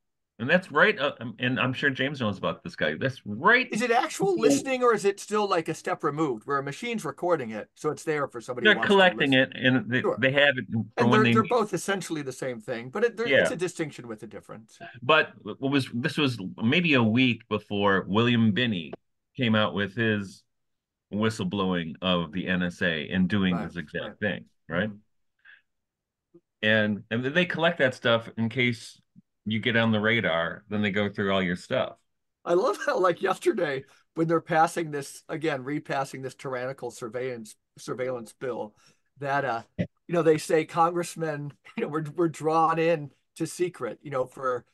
Speaker 2: And that's right. And I'm sure James knows about this guy. That's right.
Speaker 1: Is it actual listening, or is it still like a step removed where a machine's recording it, so it's there for somebody who
Speaker 2: They're
Speaker 1: wants
Speaker 2: collecting
Speaker 1: to
Speaker 2: it, and
Speaker 1: Sure.
Speaker 2: they have it for
Speaker 1: And
Speaker 2: when
Speaker 1: they're both essentially the same thing, but it's a distinction with a difference.
Speaker 2: But this was maybe a week before William Binney came out with his whistleblowing of the NSA and doing this exact thing, right? Mm-hmm. And they collect that stuff in case you get on the radar, then they go through all your stuff.
Speaker 1: I love how, like yesterday, when they're passing this again, repassing this tyrannical surveillance bill, that they say congressmen, we're drawn in to secret, for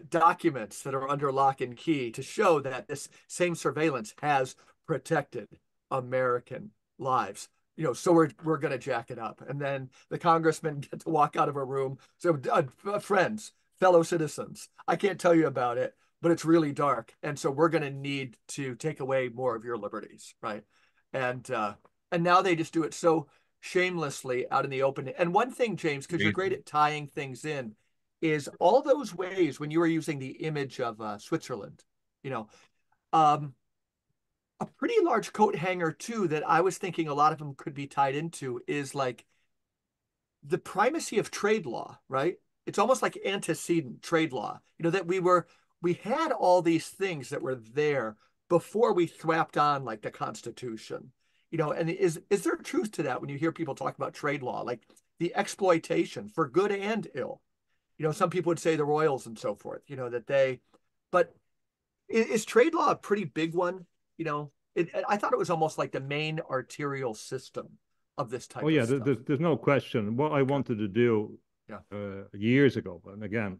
Speaker 1: documents that are under lock and key to show that this same surveillance has protected American lives. So we're going to jack it up. And then the congressmen get to walk out of a room. So friends, fellow citizens, I can't tell you about it, but it's really dark. And so we're going to need to take away more of your liberties, right? And now they just do it so shamelessly out in the open. And one thing, James, because you're great at tying things in, is all those ways when you were using the image of Switzerland, a pretty large coat hanger too that I was thinking a lot of them could be tied into is like the primacy of trade law, right? It's almost like antecedent trade law, that we had all these things that were there before we thwapped on like the Constitution. And is there truth to that when you hear people talk about trade law, like the exploitation for good and ill? Some people would say the royals and so forth, but is trade law a pretty big one? I thought it was almost like the main arterial system of this
Speaker 3: Oh
Speaker 1: type of
Speaker 3: yeah,
Speaker 1: stuff.
Speaker 3: there's no question. What I wanted to do
Speaker 1: Yeah.
Speaker 3: Years ago, and again,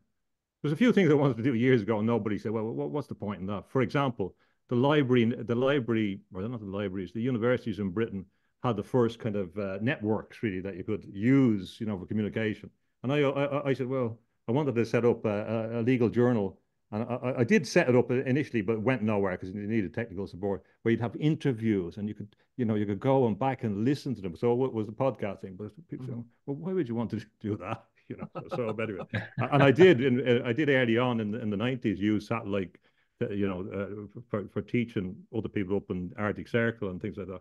Speaker 3: there's a few things I wanted to do years ago, and nobody said, well, what's the point in that? For example, or not the libraries, the universities in Britain had the first kind of networks really that you could use, for communication. And I said, well, I wanted to set up a legal journal. And I did set it up initially, but it went nowhere because you needed technical support, where you'd have interviews and you could go and back and listen to them. So it was a podcasting, but people say, well, why would you want to do that? So anyway, and I did early on in the 90s use satellite, for teaching other people up in Arctic Circle and things like that.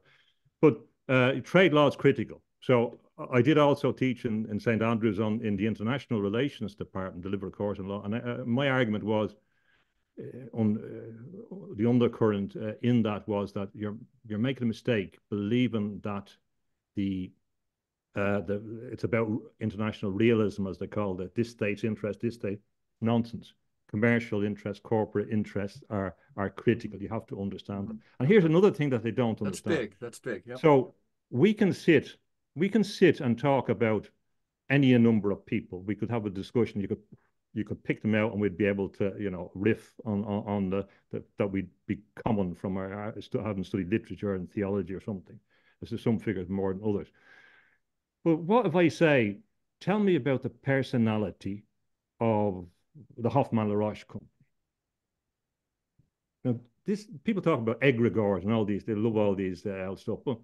Speaker 3: But trade law is critical. So I did also teach in St. Andrews in the International Relations Department, deliver a course in law. And my argument was the undercurrent in that was that you're making a mistake believing that it's about international realism, as they call it. This state's interest, this state, nonsense. Commercial interests, corporate interests are critical. You have to understand them. And here's another thing that they don't understand.
Speaker 1: That's big. Yep.
Speaker 3: So we can sit and talk about any number of people. We could have a discussion. You could pick them out, and we'd be able to, riff on that we'd be common from our having studied literature and theology or something. There's some figures more than others. But what if I say, tell me about the personality of the Hoffmann-La Roche company? Now, people talk about egregores and all these. They love all these stuff. But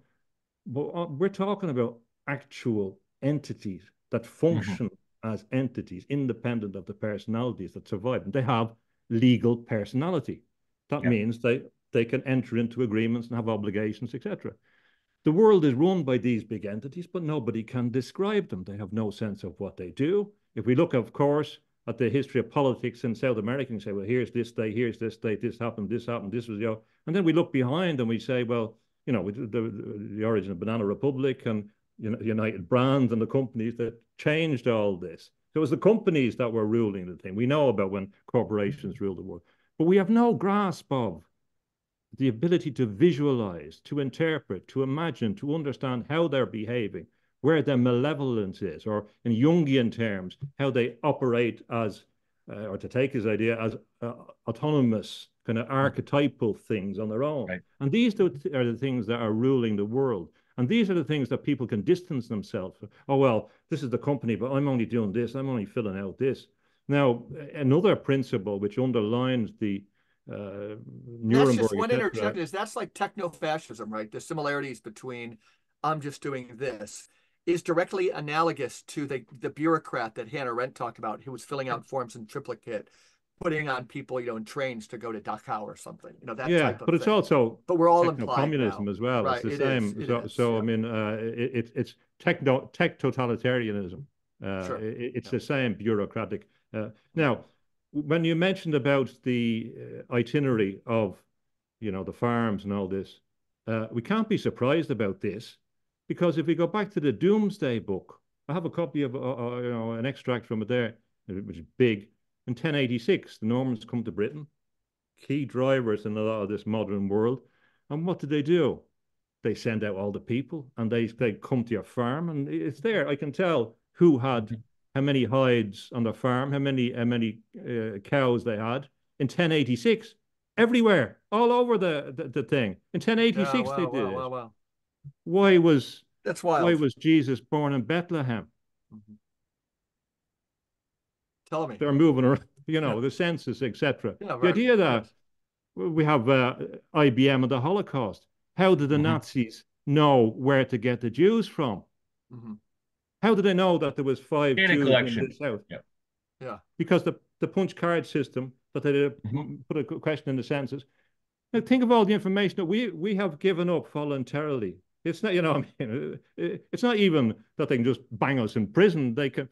Speaker 3: we're talking about actual entities that function as entities, independent of the personalities that survive. And they have legal personality. That means they can enter into agreements and have obligations, etc. The world is run by these big entities, but nobody can describe them. They have no sense of what they do. If we look, of course, at the history of politics in South America and say, well, here's this state, this happened, this was, and then we look behind and we say, well, the origin of Banana Republic and United Brands and the companies that changed all this. So it was the companies that were ruling the thing. We know about when corporations rule the world, but we have no grasp of the ability to visualize, to interpret, to imagine, to understand how they're behaving, where their malevolence is, or in Jungian terms, how they operate as, or to take his idea, as autonomous, kind of archetypal things on their own. Right. And these are the things that are ruling the world. And these are the things that people can distance themselves from. Oh, well, this is the company, but I'm only doing this. I'm only filling out this. Now, another principle which underlines the Nuremberg.
Speaker 1: That's just one interjection. That's like techno-fascism, right? The similarities between I'm just doing this is directly analogous to the bureaucrat that Hannah Arendt talked about, who was filling out forms in triplicate, putting on people, in trains to go to Dachau or soming, that type of
Speaker 3: but
Speaker 1: thing.
Speaker 3: It's also,
Speaker 1: but we're all implied
Speaker 3: communism
Speaker 1: now.
Speaker 3: as well.
Speaker 1: Right,
Speaker 3: it's the same.
Speaker 1: yeah.
Speaker 3: I mean, it's tech totalitarianism.
Speaker 1: Sure.
Speaker 3: It's the same bureaucratic. Now, when you mentioned about the itinerary of, the farms and all this, we can't be surprised about this, because if we go back to the Doomsday Book, I have a copy of an extract from it there, which is big. In 1086, the Normans come to Britain, key drivers in a lot of this modern world. And what do? They send out all the people, and they come to your farm, and it's there. I can tell who had how many hides on their farm, how many cows they had. In 1086, everywhere, all over the thing. In 1086, they did it.
Speaker 1: Wow.
Speaker 3: Why was
Speaker 1: That's wild.
Speaker 3: Why was Jesus born in Bethlehem?
Speaker 1: Tell me.
Speaker 3: They're moving around, the census, etc.
Speaker 1: Yeah, right.
Speaker 3: The idea that we have IBM and the Holocaust. How did the Nazis know where to get the Jews from? How did they know that there was 5 Jews in this house?
Speaker 1: Yeah.
Speaker 3: Because the punch card system that they put a question in the census. Now think of all the information that we have given up voluntarily. It's not, it's not even that they can just bang us in prison. They can.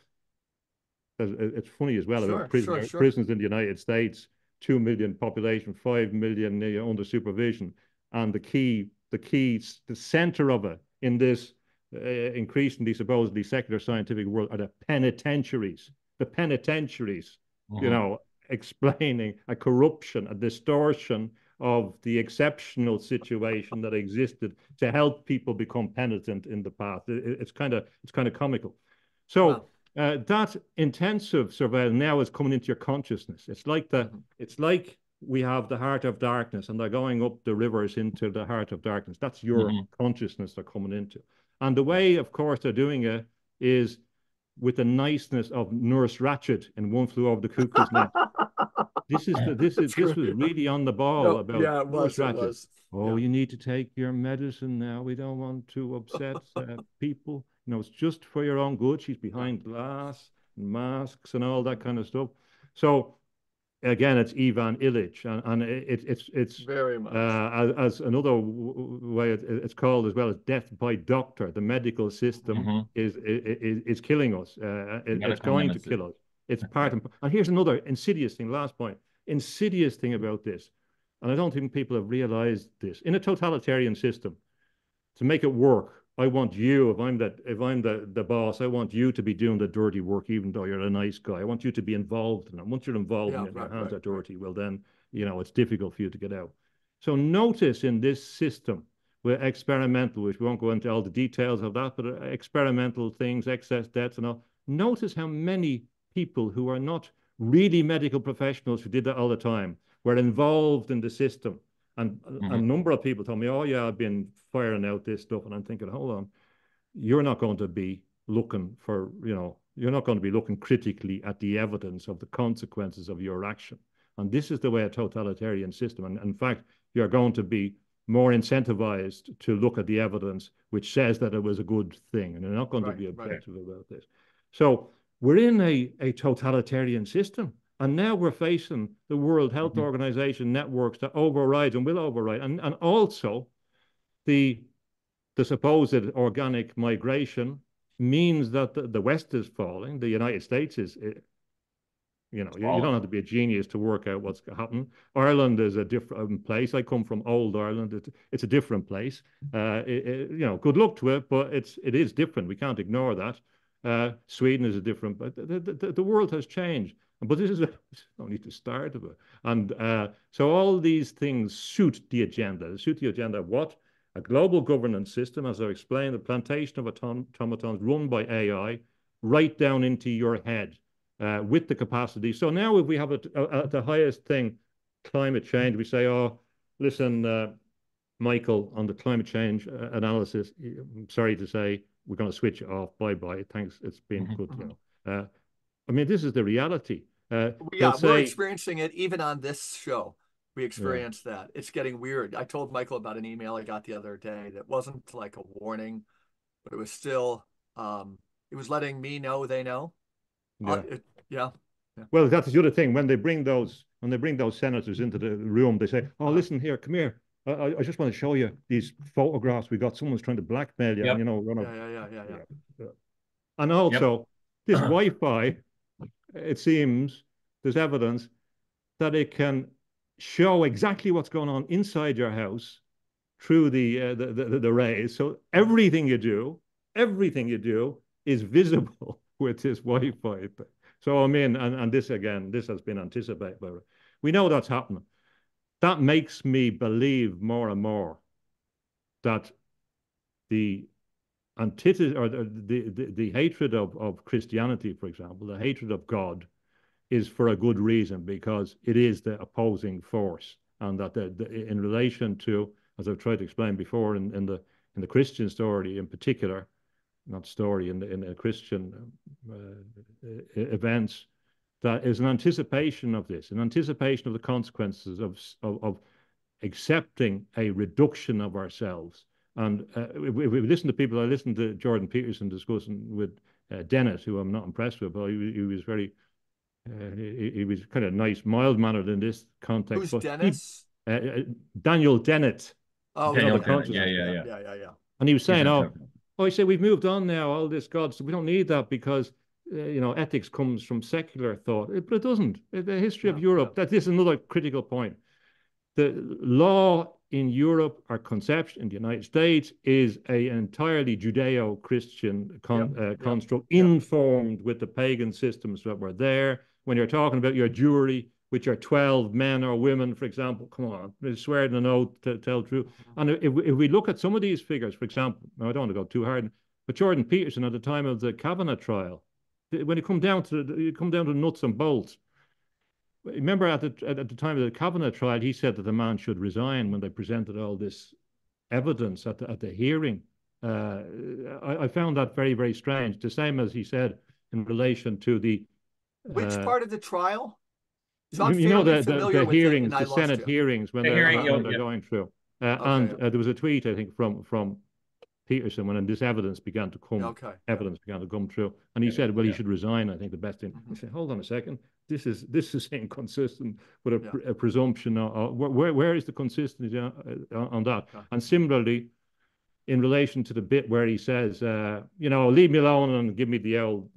Speaker 3: It's funny as well about prisons in the United States. 2 million population, 5 million under supervision. And the center of it in this increasingly supposedly secular scientific world are the penitentiaries. The penitentiaries, you know, explaining a corruption, a distortion of the exceptional situation that existed to help people become penitent in the past. It's kind of comical. So that intensive surveillance now is coming into your consciousness. It's like it's like we have the heart of darkness, and they're going up the rivers into the heart of darkness. That's your consciousness they're coming into. And the way, of course, they're doing it is with the niceness of Nurse Ratched in One Flew Over the Cuckoo's Nest. This was really on the ball about Nurse Ratched. Oh, you need to take your medicine now. We don't want to upset people. You know, it's just for your own good. She's behind glass and masks and all that kind of stuff. So again, it's Ivan Illich, and it's
Speaker 1: very much
Speaker 3: as another way it's called as well as death by doctor. The medical system is killing us. It's going to kill us. It's part and here's another insidious thing. Last point, insidious thing about this, and I don't think people have realized this. In a totalitarian system, to make it work, I want you, if I'm the boss, I want you to be doing the dirty work, even though you're a nice guy. I want you to be involved in it. Once you're involved in it, your hands are dirty. Well, then, you know, it's difficult for you to get out. So notice in this system, with experimental, which we won't go into all the details of that, but experimental things, excess deaths and all, notice how many people who are not really medical professionals who did that all the time were involved in the system. And a number of people told me, oh, yeah, I've been firing out this stuff. And I'm thinking, hold on, you're not going to be looking for, you know, you're not going to be looking critically at the evidence of the consequences of your action. And this is the way a totalitarian system. And in fact, you're going to be more incentivized to look at the evidence which says that it was a good thing. And you're not going to be objective about this. So we're in a totalitarian system. And now we're facing the World Health Organization networks that override and will override. And also the supposed organic migration means that the West is falling. The United States is, you know, you don't have to be a genius to work out what's happening. Ireland is a different place. I come from old Ireland. It's a different place. You know, good luck to it, but it is different. We can't ignore that. Sweden is a different, but the world has changed. But this is only the start of it. And so all these things suit the agenda. They suit the agenda of what? A global governance system, as I explained, a plantation of automatons run by AI, right down into your head with the capacity. So now if we have the highest thing, climate change, we say, oh, listen, Michael, on the climate change analysis, I'm sorry to say, we're going to switch it off. Bye-bye. Thanks. It's been good. You know. I mean, this is the reality.
Speaker 1: We're experiencing it even on this show. We experienced that. It's getting weird. I told Michael about an email I got the other day that wasn't like a warning, but it was still, it was letting me know they know. Yeah.
Speaker 3: Well, that's the other thing. When they bring those senators into the room, they say, "Oh, listen here, come here. I just want to show you these photographs we got. Someone's trying to blackmail you."
Speaker 2: Yep.
Speaker 3: And, you know,
Speaker 1: Yeah.
Speaker 3: And also, this Wi-Fi, it seems there's evidence that it can show exactly what's going on inside your house through the rays. So everything you do is visible with this Wi-Fi. So I mean, and this again, this has been anticipated. We know that's happening. That makes me believe more and more that the antithesis or the hatred of Christianity, for example, the hatred of God, is for a good reason, because it is the opposing force, and that in relation to, as I've tried to explain before, in the Christian story in particular, not story in the Christian events, that is an anticipation of this, an anticipation of the consequences of accepting a reduction of ourselves. And we listen to people. I listened to Jordan Peterson discussing with Dennett, who I'm not impressed with, but he was very, he was kind of nice, mild-mannered in this context.
Speaker 1: Who's Dennis?
Speaker 3: Daniel Dennett.
Speaker 1: Oh,
Speaker 2: Daniel Dennett. Yeah.
Speaker 3: And he was saying, he said, we've moved on now, all this God, so we don't need that, because ethics comes from secular thought, but it doesn't. The history of
Speaker 1: No,
Speaker 3: Europe,
Speaker 1: no.
Speaker 3: that is another critical point. The law in Europe, or conception in the United States, is an entirely Judeo-Christian construct, informed with the pagan systems that were there. When you're talking about your jury, which are 12 men or women, for example, come on, swear in an oath to tell the truth. And if we look at some of these figures, for example, I don't want to go too hard, but Jordan Peterson at the time of the Kavanaugh trial, when you come down to nuts and bolts, remember at the time of the Kavanaugh trial, he said that the man should resign when they presented all this evidence at the hearing. I found that very, very strange. The same as he said in relation to the
Speaker 1: Which part of the trial? Because I'm
Speaker 3: you know
Speaker 1: fairly familiar
Speaker 3: the
Speaker 1: with it,
Speaker 3: hearings,
Speaker 1: and I
Speaker 3: the
Speaker 1: lost
Speaker 3: Senate
Speaker 1: you.
Speaker 3: hearings when
Speaker 2: The
Speaker 3: they're
Speaker 2: hearing,
Speaker 3: going through, and
Speaker 1: Okay.
Speaker 3: there was a tweet I think from Peterson when this evidence began to come through, and he said, well, he should resign. I think the best thing. I said, hold on a second, this is inconsistent with a presumption. Where is the consistency on that?
Speaker 1: Okay.
Speaker 3: And similarly, in relation to the bit where he says, leave me alone and give me the old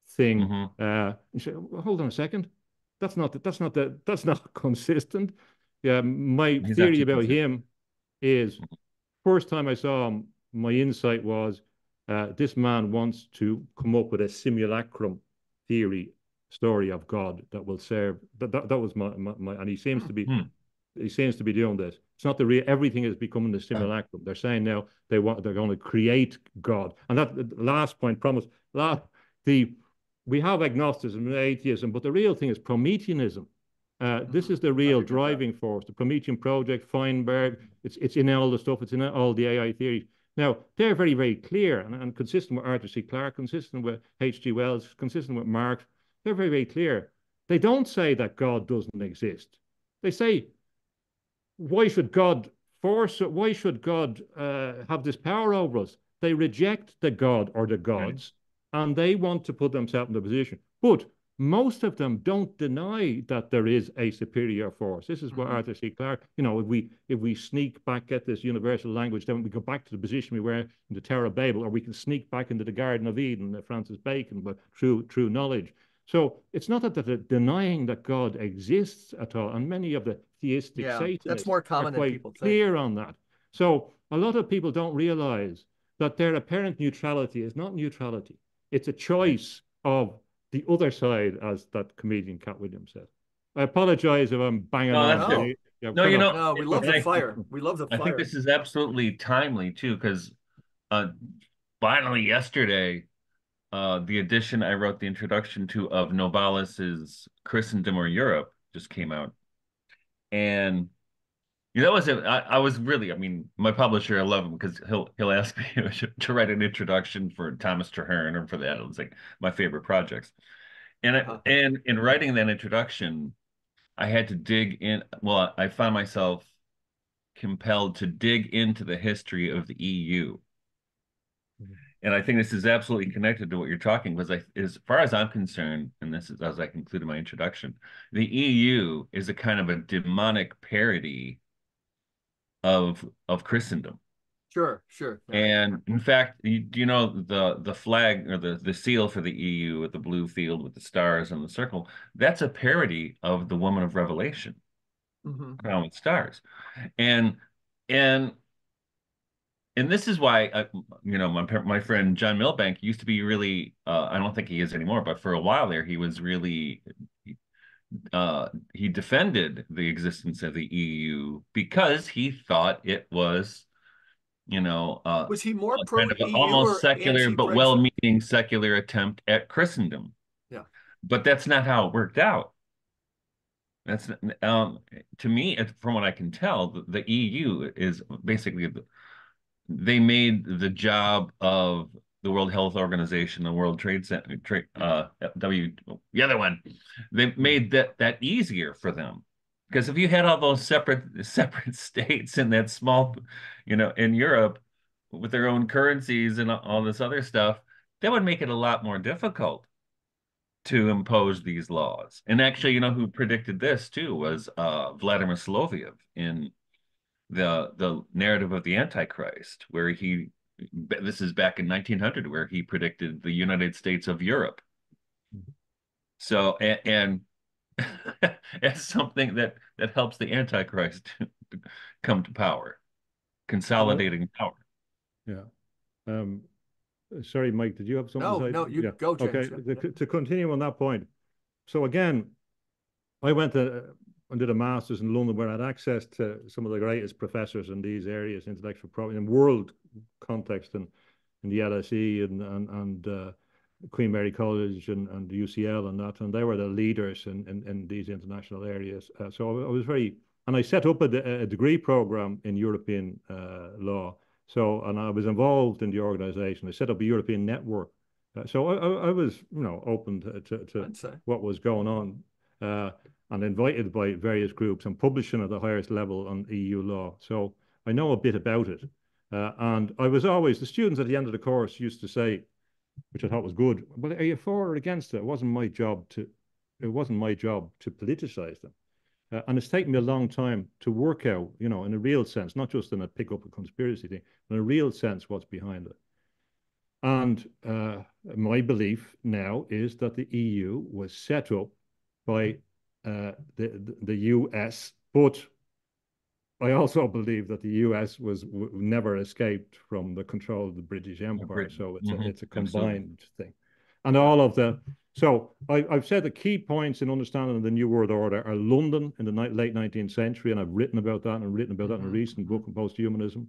Speaker 3: thing. You say, well, hold on a second, that's not consistent. Yeah, my
Speaker 2: He's not
Speaker 3: theory
Speaker 2: too
Speaker 3: about
Speaker 2: consistent.
Speaker 3: him is, first time I saw him, my insight was this man wants to come up with a simulacrum theory story of God that will serve. That was my and he seems to be doing this. It's not the real. Everything is becoming the simulacrum. They're saying now they're going to create God, and that the last point promise. We have agnosticism and atheism, but the real thing is Prometheanism. This is the real driving force. The Promethean project, Feinberg. It's in all the stuff. It's in all the AI theories. Now they're very, very clear and consistent with Arthur C. Clarke, consistent with H.G. Wells, consistent with Marx. They're very, very clear. They don't say that God doesn't exist. They say, why should God force it? Why should God have this power over us? They reject the God or the gods, and they want to put themselves in the position. But most of them don't deny that there is a superior force. This is what Arthur C. Clarke, if we sneak back at this universal language, then we go back to the position we were in the Tower of Babel, or we can sneak back into the Garden of Eden, Francis Bacon, but through knowledge. So it's not that they're denying that God exists at all, and many of the theistic Satanists
Speaker 1: that's more common
Speaker 3: are
Speaker 1: than
Speaker 3: quite
Speaker 1: people
Speaker 3: clear
Speaker 1: think.
Speaker 3: on that. So a lot of people don't realize that their apparent neutrality is not neutrality. It's a choice of the other side, as that comedian Cat Williams said. I apologize if I'm banging
Speaker 2: No,
Speaker 3: on.
Speaker 2: that's good.
Speaker 3: Yeah,
Speaker 2: No,
Speaker 1: No, we love the
Speaker 2: I,
Speaker 1: fire. We love the
Speaker 2: I think
Speaker 1: fire.
Speaker 2: this is absolutely timely too, because finally yesterday, the edition I wrote the introduction to of Novalis's Christendom or Europe just came out, and that was it. I was really, I mean, my publisher, I love him because he'll ask me to write an introduction for Thomas Traherne or for that. It was like my favorite projects, and in writing that introduction, I had to dig in. Well, I found myself compelled to dig into the history of the EU. And I think this is absolutely connected to what you're talking, because as far as I'm concerned, and this is as I concluded my introduction, the EU is a kind of a demonic parody of Christendom.
Speaker 1: Sure. Yeah.
Speaker 2: And in fact, do you know the flag or the seal for the EU with the blue field with the stars and the circle? That's a parody of the Woman of Revelation, crown with stars. And and and this is why my friend John Milbank used to be really I don't think he is anymore, but for a while there he was really he defended the existence of the EU because he thought it was
Speaker 1: Was he more
Speaker 2: kind
Speaker 1: pro
Speaker 2: of an
Speaker 1: EU
Speaker 2: almost
Speaker 1: or
Speaker 2: secular
Speaker 1: anti
Speaker 2: but
Speaker 1: Brexit?
Speaker 2: well-meaning secular attempt at Christendom.
Speaker 1: Yeah.
Speaker 2: But that's not how it worked out. That's to me, from what I can tell, the EU is basically they made the job of the World Health Organization, the World Trade Center, the other one, they made that easier for them. Because if you had all those separate states in that small, in Europe with their own currencies and all this other stuff, that would make it a lot more difficult to impose these laws. And actually, who predicted this too was Vladimir Soloviev in the narrative of the Antichrist, where he This is back in 1900, where he predicted the United States of Europe. So, and it's something that helps the Antichrist come to power,
Speaker 3: Well,
Speaker 2: consolidating power.
Speaker 3: yeah. Um, Sorry, Mike, did you have something to
Speaker 1: No,
Speaker 3: say?
Speaker 1: no, you
Speaker 3: Yeah.
Speaker 1: go,
Speaker 3: Okay.
Speaker 1: James.
Speaker 3: To continue on that point. So again, I went to and did a master's in London where I had access to some of the greatest professors in these areas, intellectual property, in world context, and in the LSE and Queen Mary College and the UCL and that, and they were the leaders in these international areas. So I was very, and I set up a degree program in European law. So, and I was involved in the organization. I set up a European network. So I was, open to
Speaker 1: I'd say.
Speaker 3: what was going on. Uh, and invited by various groups and publishing at the highest level on EU law. So I know a bit about it. And I was always, the students at the end of the course used to say, which I thought was good, well, are you for or against it? It wasn't my job to politicize them. And it's taken me a long time to work out, in a real sense, not just in a pick up a conspiracy thing, in a real sense, what's behind it. And my belief now is that the EU was set up by the US, but I also believe that the US was never escaped from the control of the British Empire.
Speaker 2: Britain.
Speaker 3: So it's a
Speaker 2: Absolutely.
Speaker 3: combined thing, and all of the. So I've said the key points in understanding the New World Order are London in the late 19th century, and I've written about that and written about that in a recent book on posthumanism.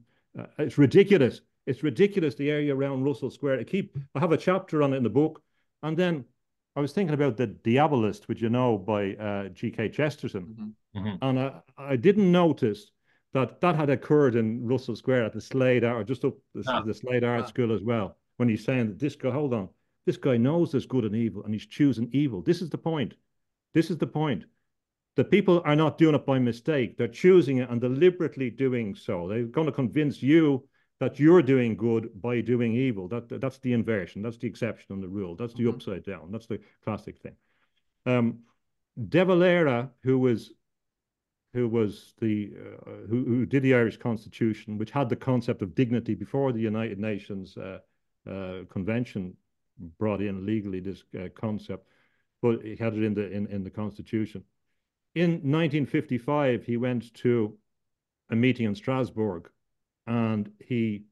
Speaker 3: It's ridiculous. It's ridiculous the area around Russell Square. I have a chapter on it in the book, and then I was thinking about the Diabolist, which by G.K. Chesterton, and I didn't notice that had occurred in Russell Square at the Slade Art, or just up the Slade Art School as well. When he's saying that this guy, hold on, this guy knows there's good and evil, and he's choosing evil. This is the point. This is the point. The people are not doing it by mistake. They're choosing it and deliberately doing so. They're going to convince you that you're doing good by doing evil. That's the inversion. That's the exception on the rule. That's the upside down. That's the classic thing. De Valera, who did the Irish Constitution, which had the concept of dignity before the United Nations Convention brought in legally this concept, but he had it in the Constitution. In 1955, he went to a meeting in Strasbourg, and he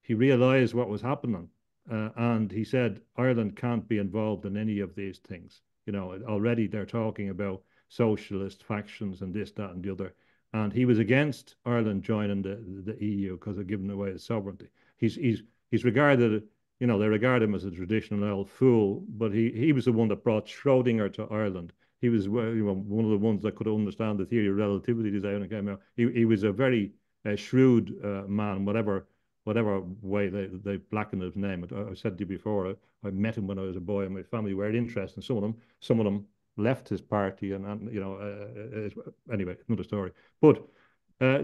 Speaker 3: realized what was happening, and he said Ireland can't be involved in any of these things. Already they're talking about socialist factions and this, that, and the other. And he was against Ireland joining the EU because of giving away his sovereignty. He's regarded, they regard him as a traditional old fool, but he was the one that brought Schrödinger to Ireland. He was one of the ones that could understand the theory of relativity design and came out. He was a very shrewd man, whatever way they blackened his name. I said to you before, I met him when I was a boy, and my family were interested. And some of them left his party, and anyway, another story. But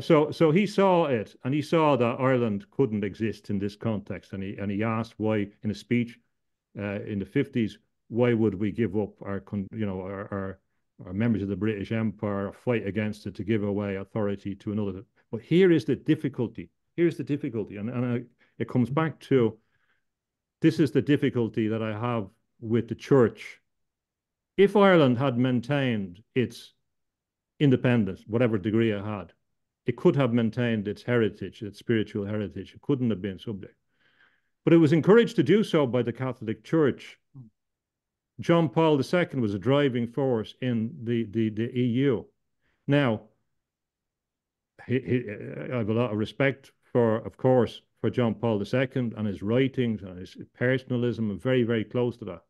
Speaker 3: so he saw it, and he saw that Ireland couldn't exist in this context, and he asked why in a speech in the 50s, why would we give up our members of the British Empire, fight against it to give away authority to another? But here is the difficulty. Here's the difficulty, and it comes back to this is the difficulty that I have with the church. If Ireland had maintained its independence, whatever degree it had, it could have maintained its heritage, its spiritual heritage. It couldn't have been subject. But it was encouraged to do so by the Catholic Church. John Paul II was a driving force in the EU. Now, I have a lot of respect of course, for John Paul II and his writings and his personalism. I'm very, very close to that.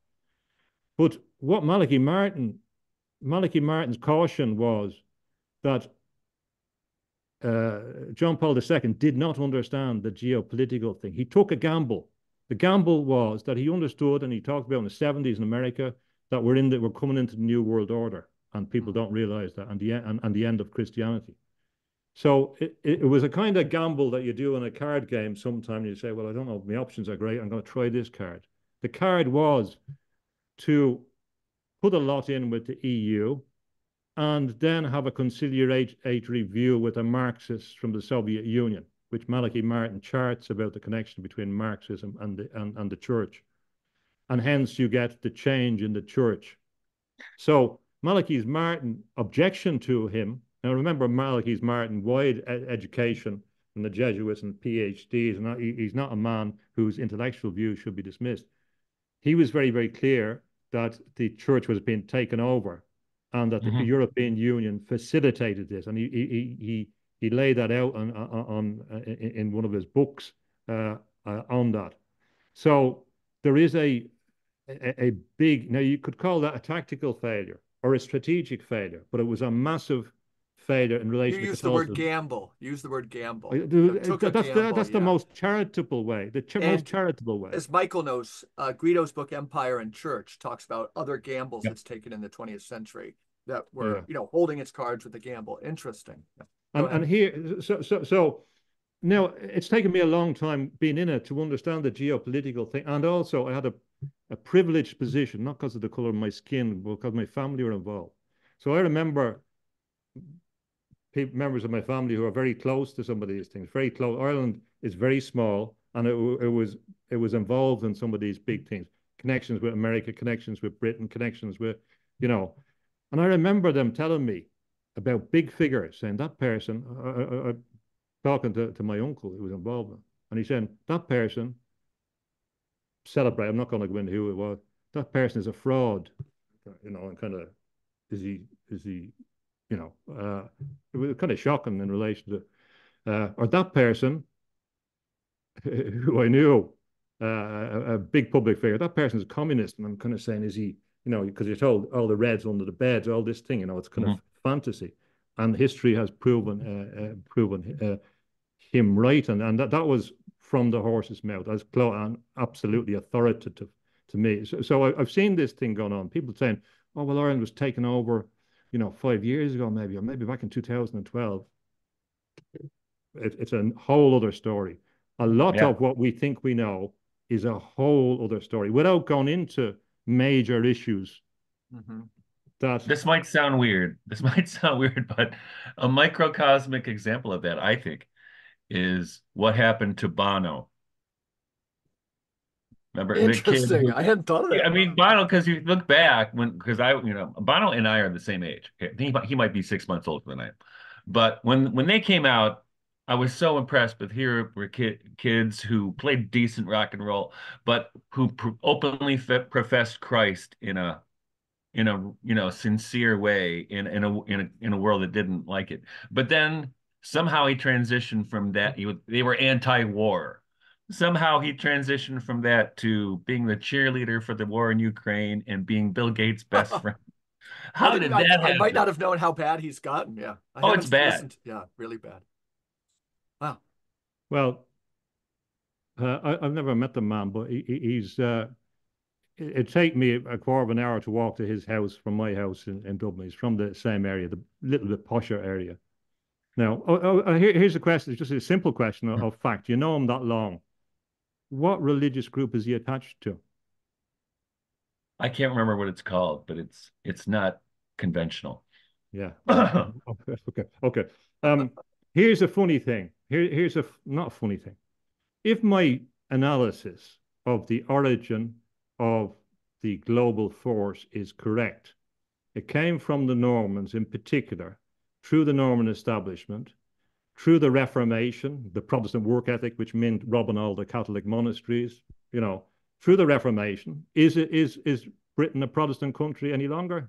Speaker 3: But what Malachi Martin's caution was that John Paul II did not understand the geopolitical thing. He took a gamble. The gamble was that he understood, and he talked about in the 70s in America, that we're coming into the New World Order, and people don't realize that, and the end of Christianity. So it was a kind of gamble that you do in a card game. Sometimes you say, well, I don't know, my options are great, I'm going to try this card. The card was to put a lot in with the EU and then have a conciliatory view with the Marxists from the Soviet Union. which Malachi Martin charts about the connection between Marxism and the church. And hence you get the change in the church. So Malachi's Martin objection to him, now remember Malachi's Martin, wide education from the Jesuits and PhDs, and he's not a man whose intellectual views should be dismissed. He was very, very clear that the church was being taken over and that the European Union facilitated this. And he laid that out in one of his books on that. So there is a big, now you could call that a tactical failure or a strategic failure, but it was a massive failure in relation
Speaker 1: to
Speaker 3: Catholicism. The word
Speaker 1: gamble. Use the word gamble.
Speaker 3: That's the most charitable way. Most charitable way.
Speaker 1: As Michael knows, Guido's book Empire and Church talks about other gambles it's taken in the 20th century that were, holding its cards with the gamble. Interesting.
Speaker 3: And here, so now it's taken me a long time being in it to understand the geopolitical thing, and also I had a privileged position, not because of the color of my skin, but because my family were involved. So I remember members of my family who are very close to some of these things, very close. Ireland is very small, and it was involved in some of these big things, connections with America, connections with Britain, connections with, and I remember them telling me about big figures, saying that person, talking to my uncle who was involved in it, and he said, that person, celebrate, I'm not going to go into who it was, that person is a fraud, and kind of, is he, it was kind of shocking in relation to, or that person who I knew, a big public figure, that person is a communist, and I'm kind of saying, is he, because you're told all the Reds under the beds, all this thing, it's kind of fantasy, and history has proven him right, and that was from the horse's mouth, as and absolutely authoritative to me. So I've seen this thing going on. People saying, "Oh well, Ireland was taken over, 5 years ago, maybe, or maybe back in 2012." It's a whole other story. A lot of what we think we know is a whole other story. Without going into major issues, that
Speaker 2: this might sound weird. But a microcosmic example of that, I think, is what happened to Bono. Remember the kid
Speaker 1: Interesting. I hadn't thought of that.
Speaker 2: I mean, Bono, because you look back because Bono and I are the same age. He might be 6 months older than I am. But when they came out, I was so impressed with here were kids who played decent rock and roll, but who openly professed Christ in a sincere way in a world that didn't like it. But then somehow he transitioned from that. They were anti-war. Somehow he transitioned from that to being the cheerleader for the war in Ukraine and being Bill Gates' best friend. How did that happen?
Speaker 1: I might not have known how bad he's gotten. Yeah.
Speaker 2: It's bad.
Speaker 1: Yeah, really bad. Wow.
Speaker 3: Well, I've never met the man, but he's. It'd take me a quarter of an hour to walk to his house from my house in Dublin. He's from the same area, the little bit posher area. Now, here's a question. It's just a simple question of fact. You know him that long. What religious group is he attached to?
Speaker 2: I can't remember what it's called, but it's not conventional.
Speaker 3: Yeah. Okay. Here's a funny thing. Here's not a funny thing. If my analysis of the origin of the global force is correct, it came from the Normans in particular, through the Norman establishment, through the Reformation, the Protestant work ethic, which meant robbing all the Catholic monasteries, through the Reformation. Is Britain a Protestant country any longer?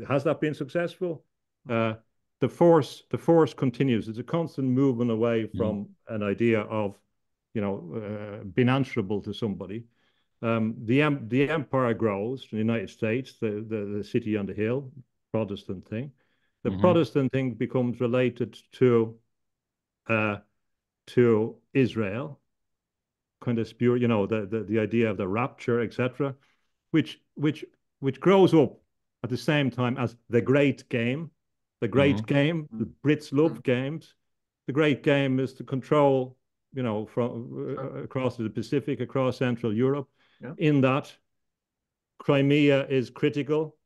Speaker 3: Has that been successful? The force continues. It's a constant movement away from an idea of, being answerable to somebody. The empire grows in the United States, the city on the hill, Protestant thing. The Protestant thing becomes related to Israel, kind of spirit, the idea of the rapture, etc., which grows up at the same time as the Great Game. The Great Game, the Brits love games. The Great Game is to control, from across the Pacific, across Central Europe. Yeah. In that, Crimea is critical.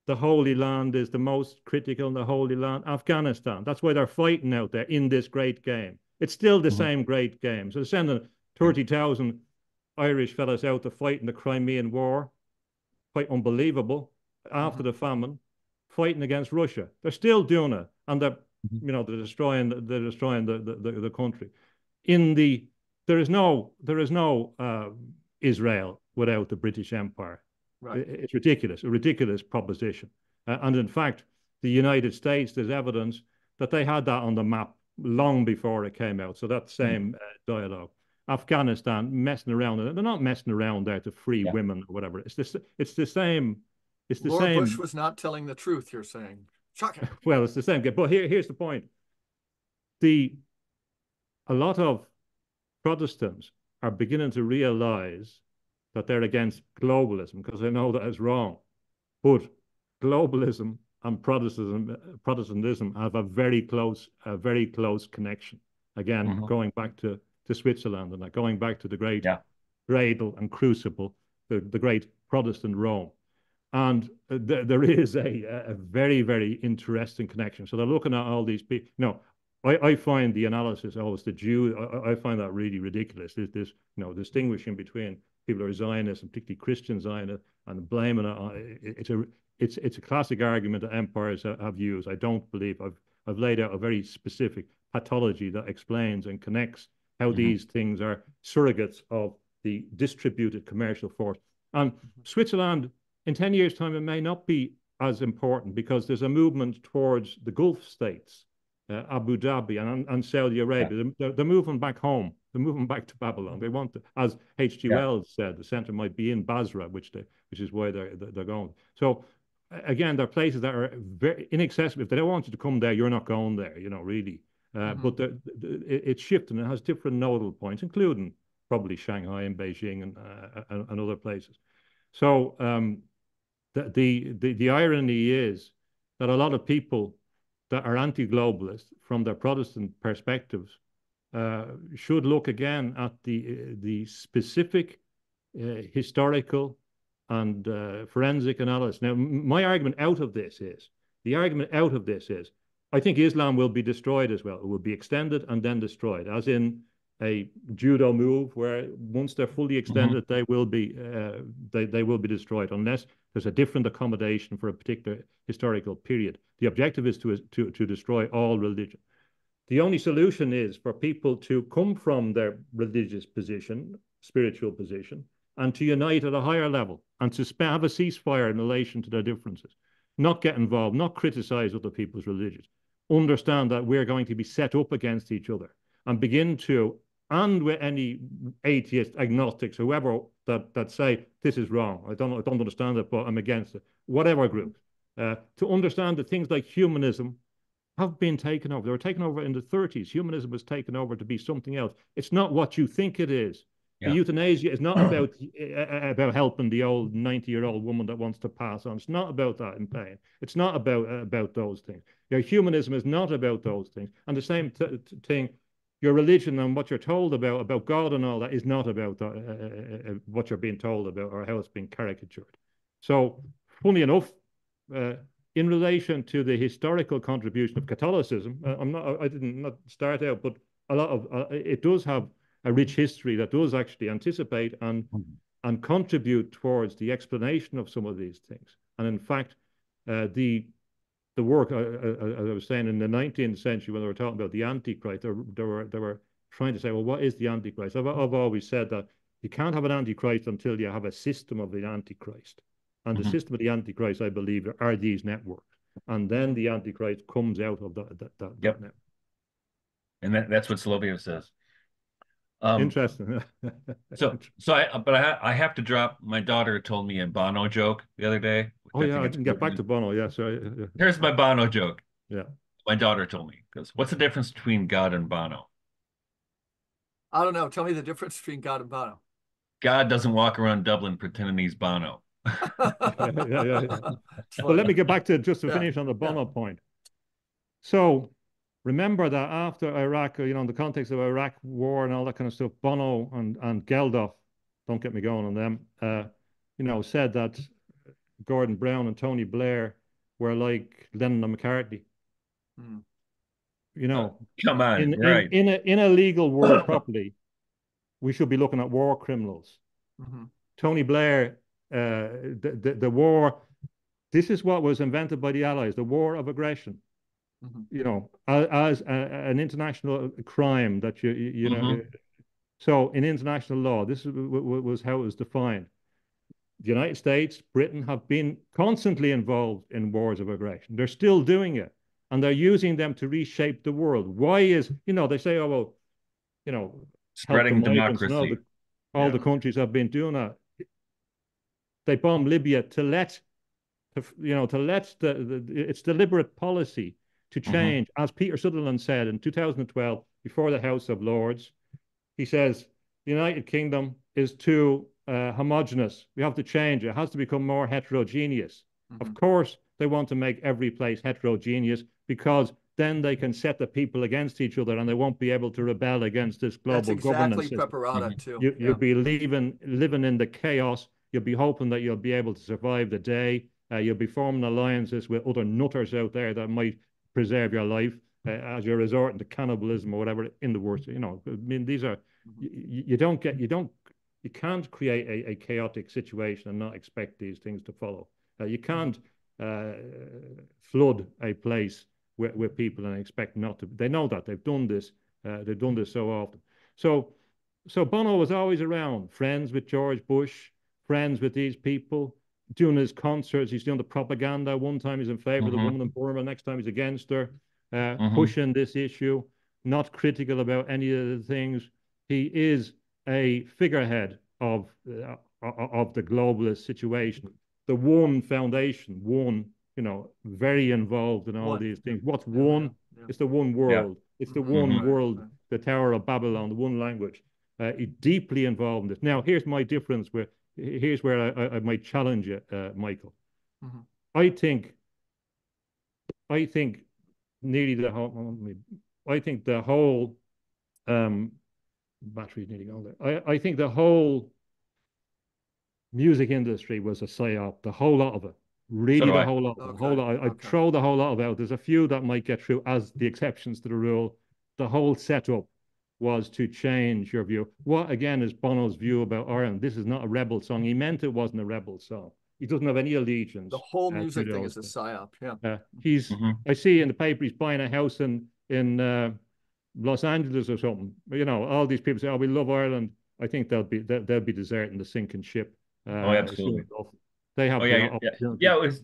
Speaker 3: The Holy Land is the most critical in the Holy Land. Afghanistan. That's why they're fighting out there in this Great Game. It's still the
Speaker 2: Mhm.
Speaker 3: same great game. So sending 30,000 Irish fellas out to fight in the Crimean War, quite unbelievable, after
Speaker 1: Mhm.
Speaker 3: the famine, fighting against Russia. They're still doing it, and
Speaker 2: Mhm.
Speaker 3: they're destroying the country. In the there is no Israel without the British Empire.
Speaker 1: Right.
Speaker 3: It's ridiculous, a ridiculous proposition. And in fact, the United States, there's evidence that they had that on the map long before it came out. So that
Speaker 2: Mhm.
Speaker 3: same dialogue. Afghanistan messing around. They're not messing around there to free
Speaker 2: Yeah.
Speaker 3: women or whatever. It's the same. It's the
Speaker 1: Laura Bush
Speaker 3: same.
Speaker 1: was not telling the truth, you're saying. Shocking.
Speaker 3: Well, it's the same. But here's the point. The A lot of Protestants are beginning to realize that they're against globalism because they know that it's wrong. But globalism and Protestantism have a very close connection. Again,
Speaker 2: Mhm.
Speaker 3: going back to Switzerland and going back to the great
Speaker 2: Yeah.
Speaker 3: cradle and crucible, the great Protestant Rome. And there is a very, very interesting connection. So they're looking at all these people. No, I find the analysis, oh, it's the Jew. I find that really ridiculous. This distinguishing between people who are Zionists and particularly Christian Zionists and blaming it on it's a classic argument that empires have used. I don't believe I've laid out a very specific pathology that explains and connects how
Speaker 2: Mhm.
Speaker 3: these things are surrogates of the distributed commercial force. And Switzerland in 10 years' time, it may not be as important because there's a movement towards the Gulf states, Abu Dhabi and Saudi
Speaker 2: Yeah.
Speaker 3: Arabia. They're moving back home. They're moving back to Babylon. They want to, as H.G.
Speaker 2: Yeah.
Speaker 3: Wells said, the center might be in Basra, which is why they're going. So again, there are places that are very inaccessible. If they don't want you to come there, you're not going there. Really.
Speaker 1: Mhm.
Speaker 3: But it's shifting. It has different nodal points, including probably Shanghai and Beijing and other places. So the irony is that a lot of people that are anti-globalist from their Protestant perspectives should look again at the specific historical and forensic analysis. Now, my argument out of this is I think Islam will be destroyed as well. It will be extended and then destroyed, as in a judo move where once they're fully
Speaker 2: Mhm.
Speaker 3: extended, they will be destroyed unless there's a different accommodation for a particular historical period. The objective is to destroy all religion. The only solution is for people to come from their religious position, spiritual position, and to unite at a higher level and to have a ceasefire in relation to their differences. Not get involved, not criticize other people's religions. Understand that we're going to be set up against each other and begin to, and with any atheists, agnostics, whoever that say this is wrong, I don't understand it, but I'm against it. Whatever groups, to understand that things like humanism have been taken over. They were taken over in the 30s. Humanism was taken over to be something else. It's not what you think it is. The
Speaker 2: Yeah.
Speaker 3: euthanasia is not about helping the old 90-year-old woman that wants to pass on. It's not about that in pain. It's not about those things. Your humanism is not about those things. And the same thing, your religion and what you're told about God and all that is not about what you're being told about or how it's being caricatured. So, funny enough, uh, in relation to the historical contribution of Catholicism, I didn't not start out, but a lot of it does have a rich history that does actually anticipate
Speaker 2: Mhm.
Speaker 3: and contribute towards the explanation of some of these things. And in fact, the work, as I was saying, in the 19th century, when they were talking about the Antichrist, they were trying to say, well, what is the Antichrist? I've always said that you can't have an Antichrist until you have a system of the Antichrist. And the
Speaker 2: Mhm.
Speaker 3: system of the Antichrist, I believe, are these networks. And then
Speaker 1: Mhm.
Speaker 3: the Antichrist comes out of that
Speaker 2: Yep.
Speaker 3: network.
Speaker 2: And that's what Soloviev says. Um,
Speaker 3: Interesting.
Speaker 2: but I have to drop. My daughter told me a Bono joke the other day,
Speaker 3: Oh,
Speaker 2: which I
Speaker 3: yeah,
Speaker 2: think
Speaker 3: I
Speaker 2: it's
Speaker 3: didn't get back
Speaker 2: pertinent.
Speaker 3: to Bono. Yeah, sorry.
Speaker 2: Here's my Bono joke.
Speaker 3: Yeah.
Speaker 2: My daughter told me, goes, "What's the difference between God and Bono?
Speaker 1: I don't know. Tell me the difference between God and Bono.
Speaker 2: God doesn't walk around Dublin pretending he's Bono."
Speaker 3: Yeah.
Speaker 1: It's
Speaker 3: But let
Speaker 1: funny.
Speaker 3: me get back to just to
Speaker 1: Yeah.
Speaker 3: finish on the
Speaker 1: Yeah.
Speaker 3: Bono point. So remember that after Iraq, in the context of Iraq war and all that kind of stuff, Bono and Geldof, don't get me going on them, said that Gordon Brown and Tony Blair were like Lennon and McCartney.
Speaker 1: Mm.
Speaker 3: You know,
Speaker 2: Come on, right.
Speaker 3: in a legal word properly, we should be looking at war criminals.
Speaker 1: Mm-hmm.
Speaker 3: Tony Blair, the war. This is what was invented by the Allies, the war of aggression.
Speaker 1: Mm-hmm.
Speaker 3: You know, as an international crime that you know.
Speaker 2: Mm-hmm.
Speaker 3: So in international law, this was how it was defined. The United States, Britain have been constantly involved in wars of aggression. They're still doing it, and they're using them to reshape the world. Why is, you know, they say, oh, well, you know, help the
Speaker 2: Spreading
Speaker 3: migrants and
Speaker 2: democracy.
Speaker 3: all
Speaker 2: Yeah.
Speaker 3: the countries have been doing that. They bombed Libya to let, you know, to let its deliberate policy to
Speaker 2: Mm-hmm.
Speaker 3: change. As Peter Sutherland said in 2012 before the House of Lords, he says the United Kingdom is too homogenous. We have to change. It has to become more heterogeneous.
Speaker 1: Mm-hmm.
Speaker 3: Of course, they want to make every place heterogeneous because then they can set the people against each other and they won't be able to rebel against this
Speaker 1: That's
Speaker 3: global governance
Speaker 1: exactly
Speaker 3: system.
Speaker 1: preparata
Speaker 2: Mm-hmm.
Speaker 1: too.
Speaker 3: You'll be living in the chaos. You'll be hoping that you'll be able to survive the day. You'll be forming alliances with other nutters out there that might preserve your life as you're resorting to cannibalism or whatever in the worst. You know, I mean, these are you don't get you can't create a chaotic situation and not expect these things to follow. You can't flood a place with people and expect not to. They know that they've done this. They've done this so often. So so Bono was always around, friends with George Bush, friends with these people, doing his concerts. He's doing the propaganda. One time he's in favor of the
Speaker 2: Mm-hmm.
Speaker 3: woman in Burma, next time he's against her,
Speaker 2: Mm-hmm.
Speaker 3: pushing this issue, not critical about any of the things. He is a figurehead of the globalist situation. The One Foundation, one, you know, very involved in all
Speaker 1: One.
Speaker 3: these things. What's
Speaker 1: Yeah,
Speaker 3: one?
Speaker 1: yeah.
Speaker 3: It's the one
Speaker 2: Yeah.
Speaker 3: world. It's the
Speaker 1: Mm-hmm.
Speaker 3: one
Speaker 2: Mm-hmm.
Speaker 1: Right,
Speaker 3: world,
Speaker 1: right.
Speaker 3: the Tower of Babylon, the one language. Deeply involved in this. Now, here's my difference. Here's where I might challenge you, Michael.
Speaker 1: Mm-hmm.
Speaker 3: I think, I think nearly the whole. I think the whole battery's nearly gone there. I think the whole music industry was a psyop. The whole lot of it.
Speaker 2: So
Speaker 3: Really,
Speaker 2: do
Speaker 3: the
Speaker 2: I.
Speaker 3: whole lot. The whole
Speaker 1: Okay.
Speaker 3: lot. I'd
Speaker 1: Okay.
Speaker 3: throw the whole lot of it out. There's a few that might get through as the exceptions to the rule. The whole setup was to change your view. What again is Bono's view about Ireland? This is not a rebel song. He meant it wasn't a rebel song. He doesn't have any
Speaker 1: The
Speaker 3: allegiance
Speaker 1: whole
Speaker 3: to
Speaker 1: music thing
Speaker 3: those
Speaker 1: is a
Speaker 3: things.
Speaker 1: psyop. Yeah.
Speaker 3: He's.
Speaker 2: Mm-hmm.
Speaker 3: I see in the paper he's buying a house in Los Angeles or something. You know, all these people say, "Oh, we love Ireland." I think they'll be deserting the sinking ship
Speaker 2: Oh,
Speaker 3: soon
Speaker 2: absolutely.
Speaker 3: enough. They
Speaker 2: Oh
Speaker 3: have the
Speaker 2: yeah, yeah,
Speaker 3: opportunity.
Speaker 2: yeah. It was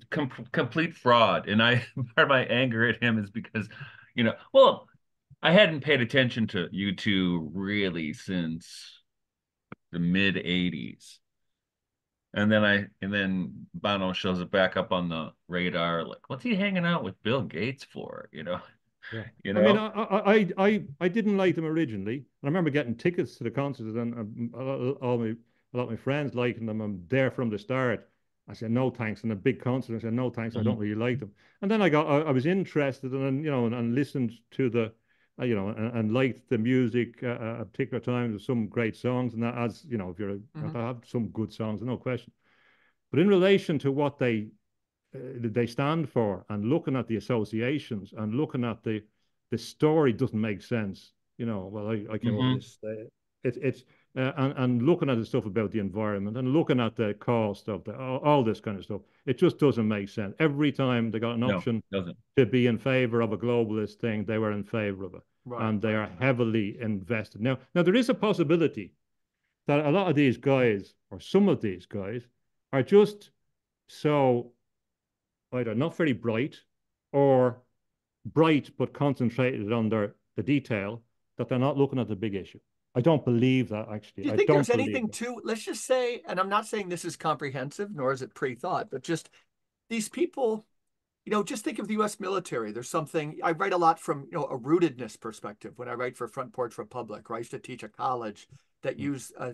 Speaker 2: complete fraud, and I part of my anger at him is because, well, I hadn't paid attention to U2 really since the mid '80s, and then Bono shows it back up on the radar. Like, what's he hanging out with Bill Gates for?
Speaker 3: Yeah.
Speaker 2: You
Speaker 3: I mean,
Speaker 2: know.
Speaker 3: I didn't like them originally. I remember getting tickets to the concerts and a lot of my friends liking them. I'm there from the start. I said no thanks, and a big concert. I said no thanks. I don't
Speaker 2: Mhm.
Speaker 3: really like them. And then I was interested and and listened to the and liked the music at particular times. There's some great songs, and that as you know, if you're
Speaker 1: Mm-hmm.
Speaker 3: I have some good songs, no question. But in relation to what they stand for and looking at the associations and looking at the story doesn't make sense. You know, well, I came over
Speaker 2: Mhm.
Speaker 3: this. It's and looking at the stuff about the environment and looking at the cost of all this kind of stuff, it just doesn't make sense. Every time they got an
Speaker 2: No,
Speaker 3: option
Speaker 2: doesn't.
Speaker 3: to be in favor of a globalist thing, they were in favor of it,
Speaker 1: Right.
Speaker 3: and they
Speaker 1: Right.
Speaker 3: are heavily invested. Now there is a possibility that a lot of these guys or some of these guys are just so either not very bright or bright but concentrated on the detail that they're not looking at the big issue. I don't believe that
Speaker 1: Do
Speaker 3: actually.
Speaker 1: you
Speaker 3: I
Speaker 1: think there's
Speaker 3: don't believe
Speaker 1: anything
Speaker 3: that.
Speaker 1: to, let's just say, and I'm not saying this is comprehensive, nor is it pre-thought, but just these people, just think of the US military. There's something, I write a lot from, a rootedness perspective when I write for Front Porch Republic, or I used to teach a college that used a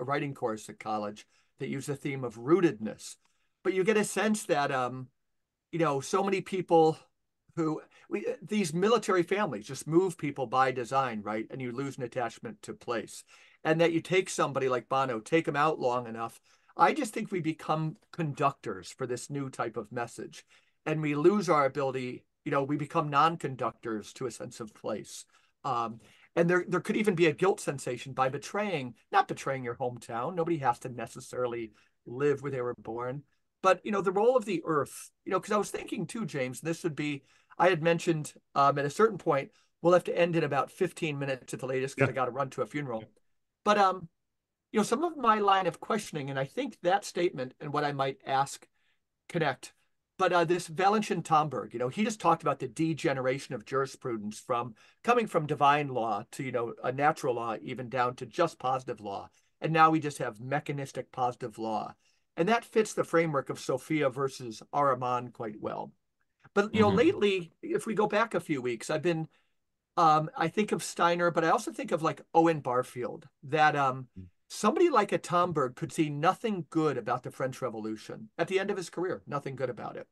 Speaker 1: writing course at college that used the theme of rootedness. But you get a sense that, so many people these military families just move people by design, right? And you lose an attachment to place. And that you take somebody like Bono, take him out long enough. I just think we become conductors for this new type of message. And we lose our ability we become non-conductors to a sense of place. Um, and there could even be a guilt sensation by not betraying your hometown. Nobody has to necessarily live where they were born. But, the role of the earth, because I was thinking too, James, this would be, I had mentioned at a certain point, we'll have to end in about 15 minutes at the latest because
Speaker 3: Yeah.
Speaker 1: I got to run to a funeral. But, some of my line of questioning, and I think that statement and what I might ask connect. But this Valentin Tomberg, he just talked about the degeneration of jurisprudence from coming from divine law to, a natural law, even down to just positive law. And now we just have mechanistic positive law. And that fits the framework of Sophia versus Araman quite well. But, lately, if we go back a few weeks, I think of Steiner, but I also think of like Owen Barfield, that somebody like a Tomberg could see nothing good about the French Revolution at the end of his career, nothing good about it.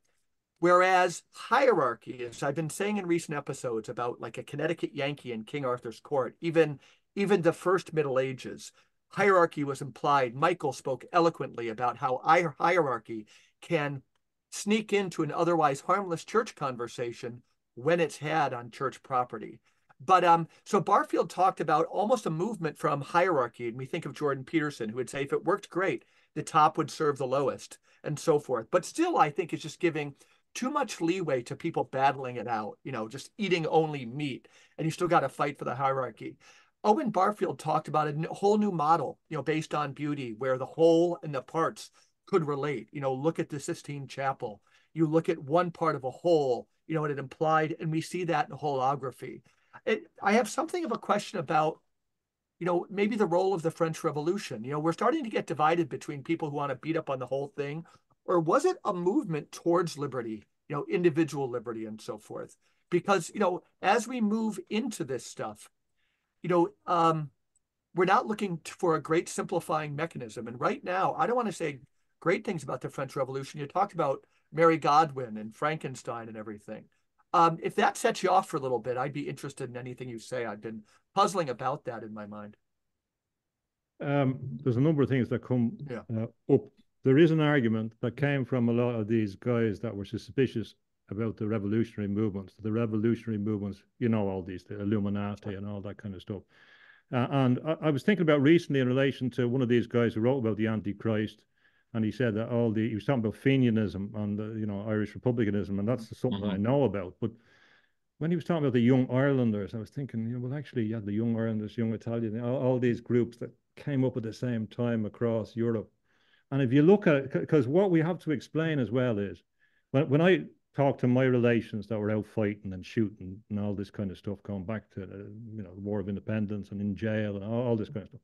Speaker 1: Whereas hierarchy, as I've been saying in recent episodes about like a Connecticut Yankee in King Arthur's court, even the first Middle Ages, hierarchy was implied. Michael spoke eloquently about how hierarchy can sneak into an otherwise harmless church conversation when it's had on church property. But so Barfield talked about almost a movement from hierarchy, and we think of Jordan Peterson, who would say if it worked great, the top would serve the lowest, and so forth. But still, I think it's just giving too much leeway to people battling it out, just eating only meat, and you still got to fight for the hierarchy. Owen Barfield talked about a whole new model, based on beauty, where the whole and the parts could relate. Look at the Sistine Chapel. You look at one part of a whole, and it implied, and we see that in holography. I have something of a question about, maybe the role of the French Revolution. We're starting to get divided between people who want to beat up on the whole thing, or was it a movement towards liberty, individual liberty and so forth? Because, as we move into this stuff, we're not looking for a great simplifying mechanism. And right now, I don't want to say great things about the French Revolution. You talked about Mary Godwin and Frankenstein and everything. If that sets you off for a little bit, I'd be interested in anything you say. I've been puzzling about that in my mind.
Speaker 3: There's a number of things that come up. There is an argument that came from a lot of these guys that were suspicious about the revolutionary movements. The revolutionary movements, all these, the Illuminati and all that kind of stuff. And I was thinking about recently in relation to one of these guys who wrote about the Antichrist, and he said that he was talking about Fenianism and Irish republicanism, and that's something that I know about. But when he was talking about the Young Irelanders, I was thinking, well, actually, you had the Young Irelanders, Young Italians, all these groups that came up at the same time across Europe. And if you look at it, because what we have to explain as well is, when I talk to my relations that were out fighting and shooting and all this kind of stuff, going back to the War of Independence and in jail and all this kind of stuff,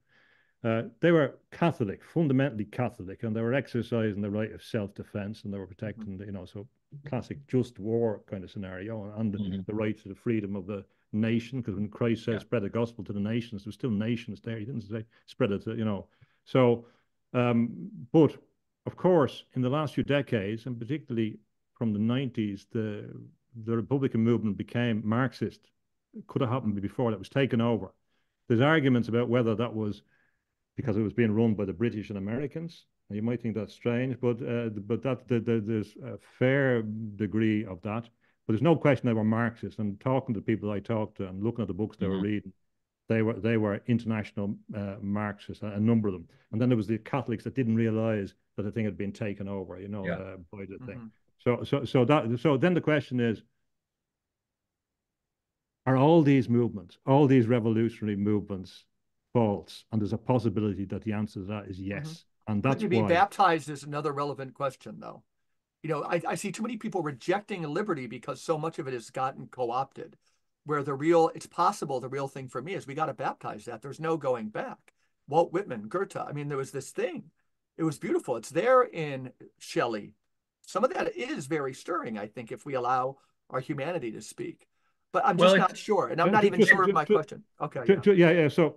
Speaker 3: they were Catholic, fundamentally Catholic, and they were exercising the right of self-defense, and they were protecting, so classic just war kind of scenario, and the right to the freedom of the nation. Because when Christ says spread the gospel to the nations, there were still nations there. He didn't say spread it to, So, but of course, in the last few decades, and particularly from the 90s, the Republican movement became Marxist. It could have happened before. That was taken over. There's arguments about whether that was because it was being run by the British and Americans. Now, you might think that's strange, but there's a fair degree of that. But there's no question they were Marxists. And talking to people I talked to and looking at the books they were reading, they were international Marxists, a number of them. And then there was the Catholics that didn't realize that the thing had been taken over, by the thing. So then the question is, are all these movements, all these revolutionary movements, false? And there's a possibility that the answer to that is yes. And that's
Speaker 1: Could you be baptized is another relevant question, though. I see too many people rejecting liberty because so much of it has gotten co-opted, where it's possible the real thing for me is we got to baptize that. There's no going back. Walt Whitman, Goethe, there was this thing. It was beautiful. It's there in Shelley. Some of that is very stirring, I think, if we allow our humanity to speak. But I'm just not sure. And I'm not even sure of my question. Okay.
Speaker 3: Yeah. So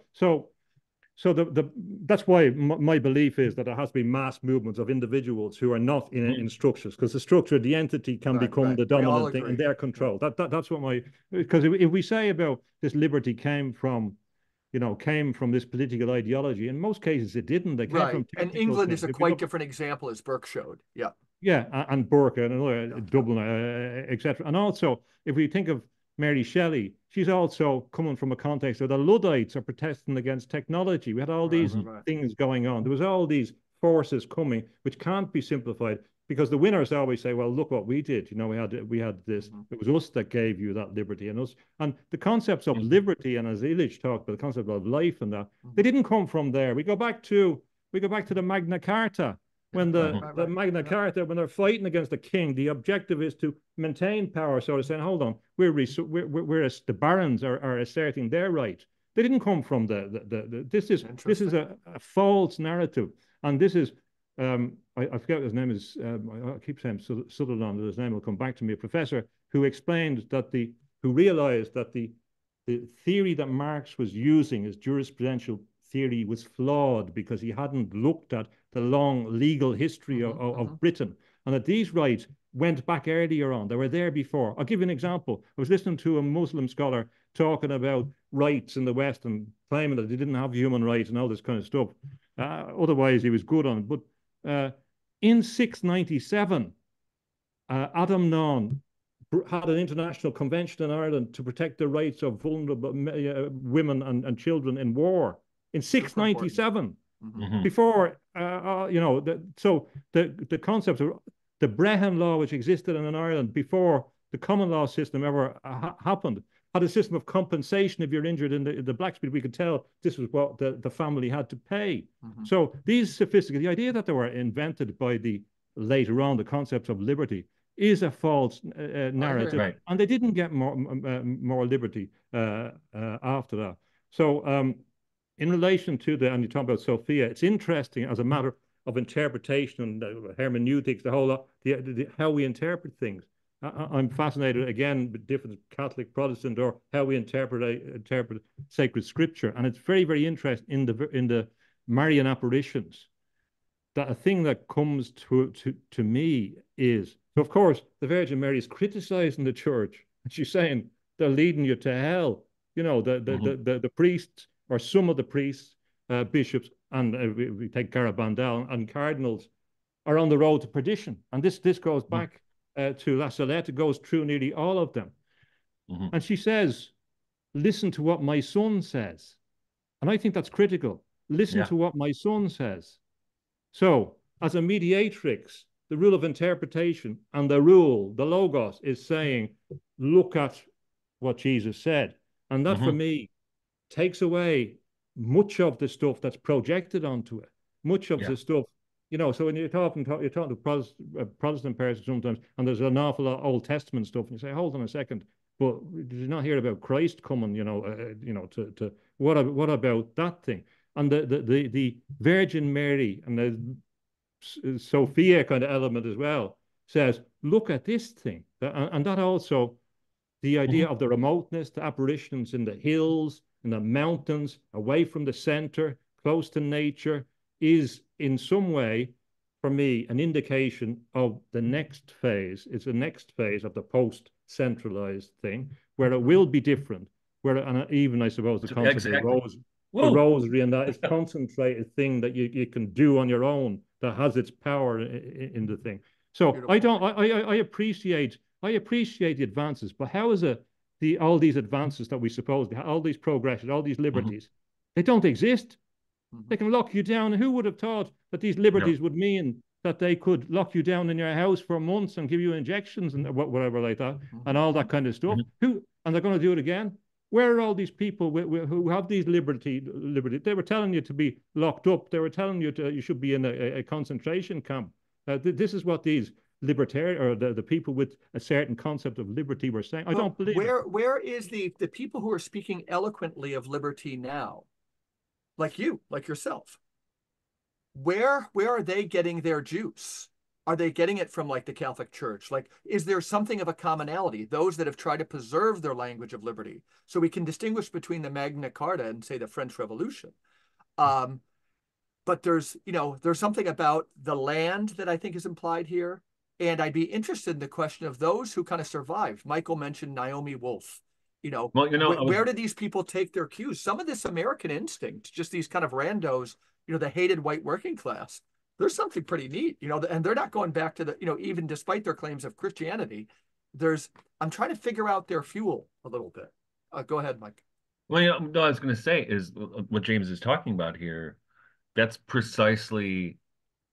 Speaker 3: that's why my belief is that there has to be mass movements of individuals who are not in structures, because the structure, the entity can become the dominant thing, and they're controlled. That's what because if we say about this liberty came from this political ideology, in most cases it didn't. They came from
Speaker 1: and England is a quite different example, as Burke showed. Yeah.
Speaker 3: Yeah, and Burke and
Speaker 1: Yeah.
Speaker 3: Dublin, etc. And also, if we think of Mary Shelley, she's also coming from a context where the Luddites are protesting against technology. We had all
Speaker 1: Right,
Speaker 3: these
Speaker 1: right, right.
Speaker 3: things going on. There was all these forces coming, which can't be simplified because the winners always say, "Well, look what we did. You know, we had this.
Speaker 1: Mm-hmm.
Speaker 3: It was us that gave you that liberty, and us." And the concepts of
Speaker 2: Mhm.
Speaker 3: liberty, and as Illich talked about the concept of life and that, they
Speaker 1: Mm-hmm.
Speaker 3: didn't come from there. We go back to the Magna Carta
Speaker 1: Yeah,
Speaker 3: when
Speaker 1: right,
Speaker 3: the,
Speaker 1: right,
Speaker 3: the
Speaker 1: right.
Speaker 3: Magna
Speaker 1: Yeah.
Speaker 3: Carta, when they're fighting against the king, the objective is to maintain power. So they're saying, hold on, the barons are asserting their right. They didn't come from this is
Speaker 1: Interesting.
Speaker 3: a false narrative. And this is, I forget what his name is, I keep saying Sutherland, his name will come back to me, a professor who explained who realized that the theory that Marx was using as jurisprudential theory was flawed because he hadn't looked at the long legal history
Speaker 1: Mm-hmm. Mm-hmm.
Speaker 3: of Britain, and that these rights went back earlier on. They were there before. I'll give you an example. I was listening to a Muslim scholar talking about rights in the West and claiming that they didn't have human rights and all this kind of stuff. Otherwise, he was good on it. But in 697, Adam Naun had an international convention in Ireland to protect the rights of vulnerable women and children in war in
Speaker 1: Super important.
Speaker 3: 697
Speaker 1: Mm-hmm.
Speaker 2: Mhm.
Speaker 3: before so the concept of the Brehon law, which existed in Ireland before the common law system ever happened, had a system of compensation if you're injured in the blacksmith. We could tell this was what the family had to pay.
Speaker 1: Mm-hmm.
Speaker 3: So these sophisticated, the idea that they were invented by the later on the concepts of liberty is a false narrative,
Speaker 2: Right.
Speaker 3: and they didn't get more liberty after that. So in relation to and you talk about Sophia, it's interesting as a matter of interpretation and hermeneutics, the whole lot, how we interpret things. I'm fascinated again with different Catholic, Protestant, or how we interpret sacred scripture, and it's very, very interesting in the Marian apparitions. That a thing that comes to me is, so of course the Virgin Mary is criticizing the church, and she's saying they're leading you to hell. You know,
Speaker 2: Mhm.
Speaker 3: the priests, or some of the priests, bishops, and we take Garabandal and cardinals, are on the road to perdition. And this goes
Speaker 2: Mhm.
Speaker 3: back to La Salette. It goes through nearly all of them.
Speaker 2: Mhm.
Speaker 3: And she says, listen to what my son says. And I think that's critical. Listen
Speaker 2: Yeah.
Speaker 3: to what my son says. So, as a mediatrix, the rule of interpretation and the logos, is saying, look at what Jesus said. And that for
Speaker 2: Mhm.
Speaker 3: me takes away much of the stuff that's projected onto it, much of
Speaker 2: Yeah.
Speaker 3: the stuff, So when you're talking to Protestant person sometimes, and there's an awful lot of Old Testament stuff, and you say, hold on a second, but did you not hear about Christ coming, to what about that thing? And the Virgin Mary and the Sophia kind of element as well says, look at this thing. And that also, the idea
Speaker 2: Mhm.
Speaker 3: of the remoteness, the apparitions in the hills, in the mountains, away from the center, close to nature, is in some way, for me, an indication of the next phase. It's the next phase of the post-centralized thing, where it
Speaker 1: Mm-hmm.
Speaker 3: will be different. And even, I suppose, the concept of
Speaker 2: Exactly.
Speaker 3: the
Speaker 2: Whoa.
Speaker 3: rosary, and that is concentrated thing that you can do on your own, that has its power in the thing. So I
Speaker 1: Beautiful.
Speaker 3: don't. I appreciate the advances, but how is all these advances that we suppose, all these progressions, all these
Speaker 2: Mhm.
Speaker 3: liberties, they don't exist.
Speaker 1: Mm-hmm.
Speaker 3: They can lock you down. Who would have thought that these
Speaker 2: No.
Speaker 3: liberties would mean that they could lock you down in your house for months and give you injections and whatever like that, and all
Speaker 1: Mm-hmm.
Speaker 3: that kind of stuff?
Speaker 2: Mhm.
Speaker 3: And they're going to do it again? Where are all these people who have these liberty? They were telling you to be locked up. They were telling you should be in a concentration camp. This is what these libertarian, or the people with a certain concept of liberty, were saying. I
Speaker 1: So
Speaker 3: don't believe it.
Speaker 1: where is the people who are speaking eloquently of liberty now, like you, like yourself? Where are they getting their juice? Are they getting it from like the Catholic Church? Like, is there something of a commonality? Those that have tried to preserve their language of liberty, so we can distinguish between the Magna Carta and say the French Revolution. Um, but there's something about the land that I think is implied here. And I'd be interested in the question of those who kind of survived. Michael mentioned Naomi Wolf.
Speaker 2: Well, I was
Speaker 1: Where did these people take their cues? Some of this American instinct, just these kind of randos, the hated white working class. there's something pretty neat, and they're not going back to even despite their claims of Christianity, I'm trying to figure out their fuel a little bit. Go ahead, Mike.
Speaker 2: Well, no, I was going to say is what James is talking about here. That's precisely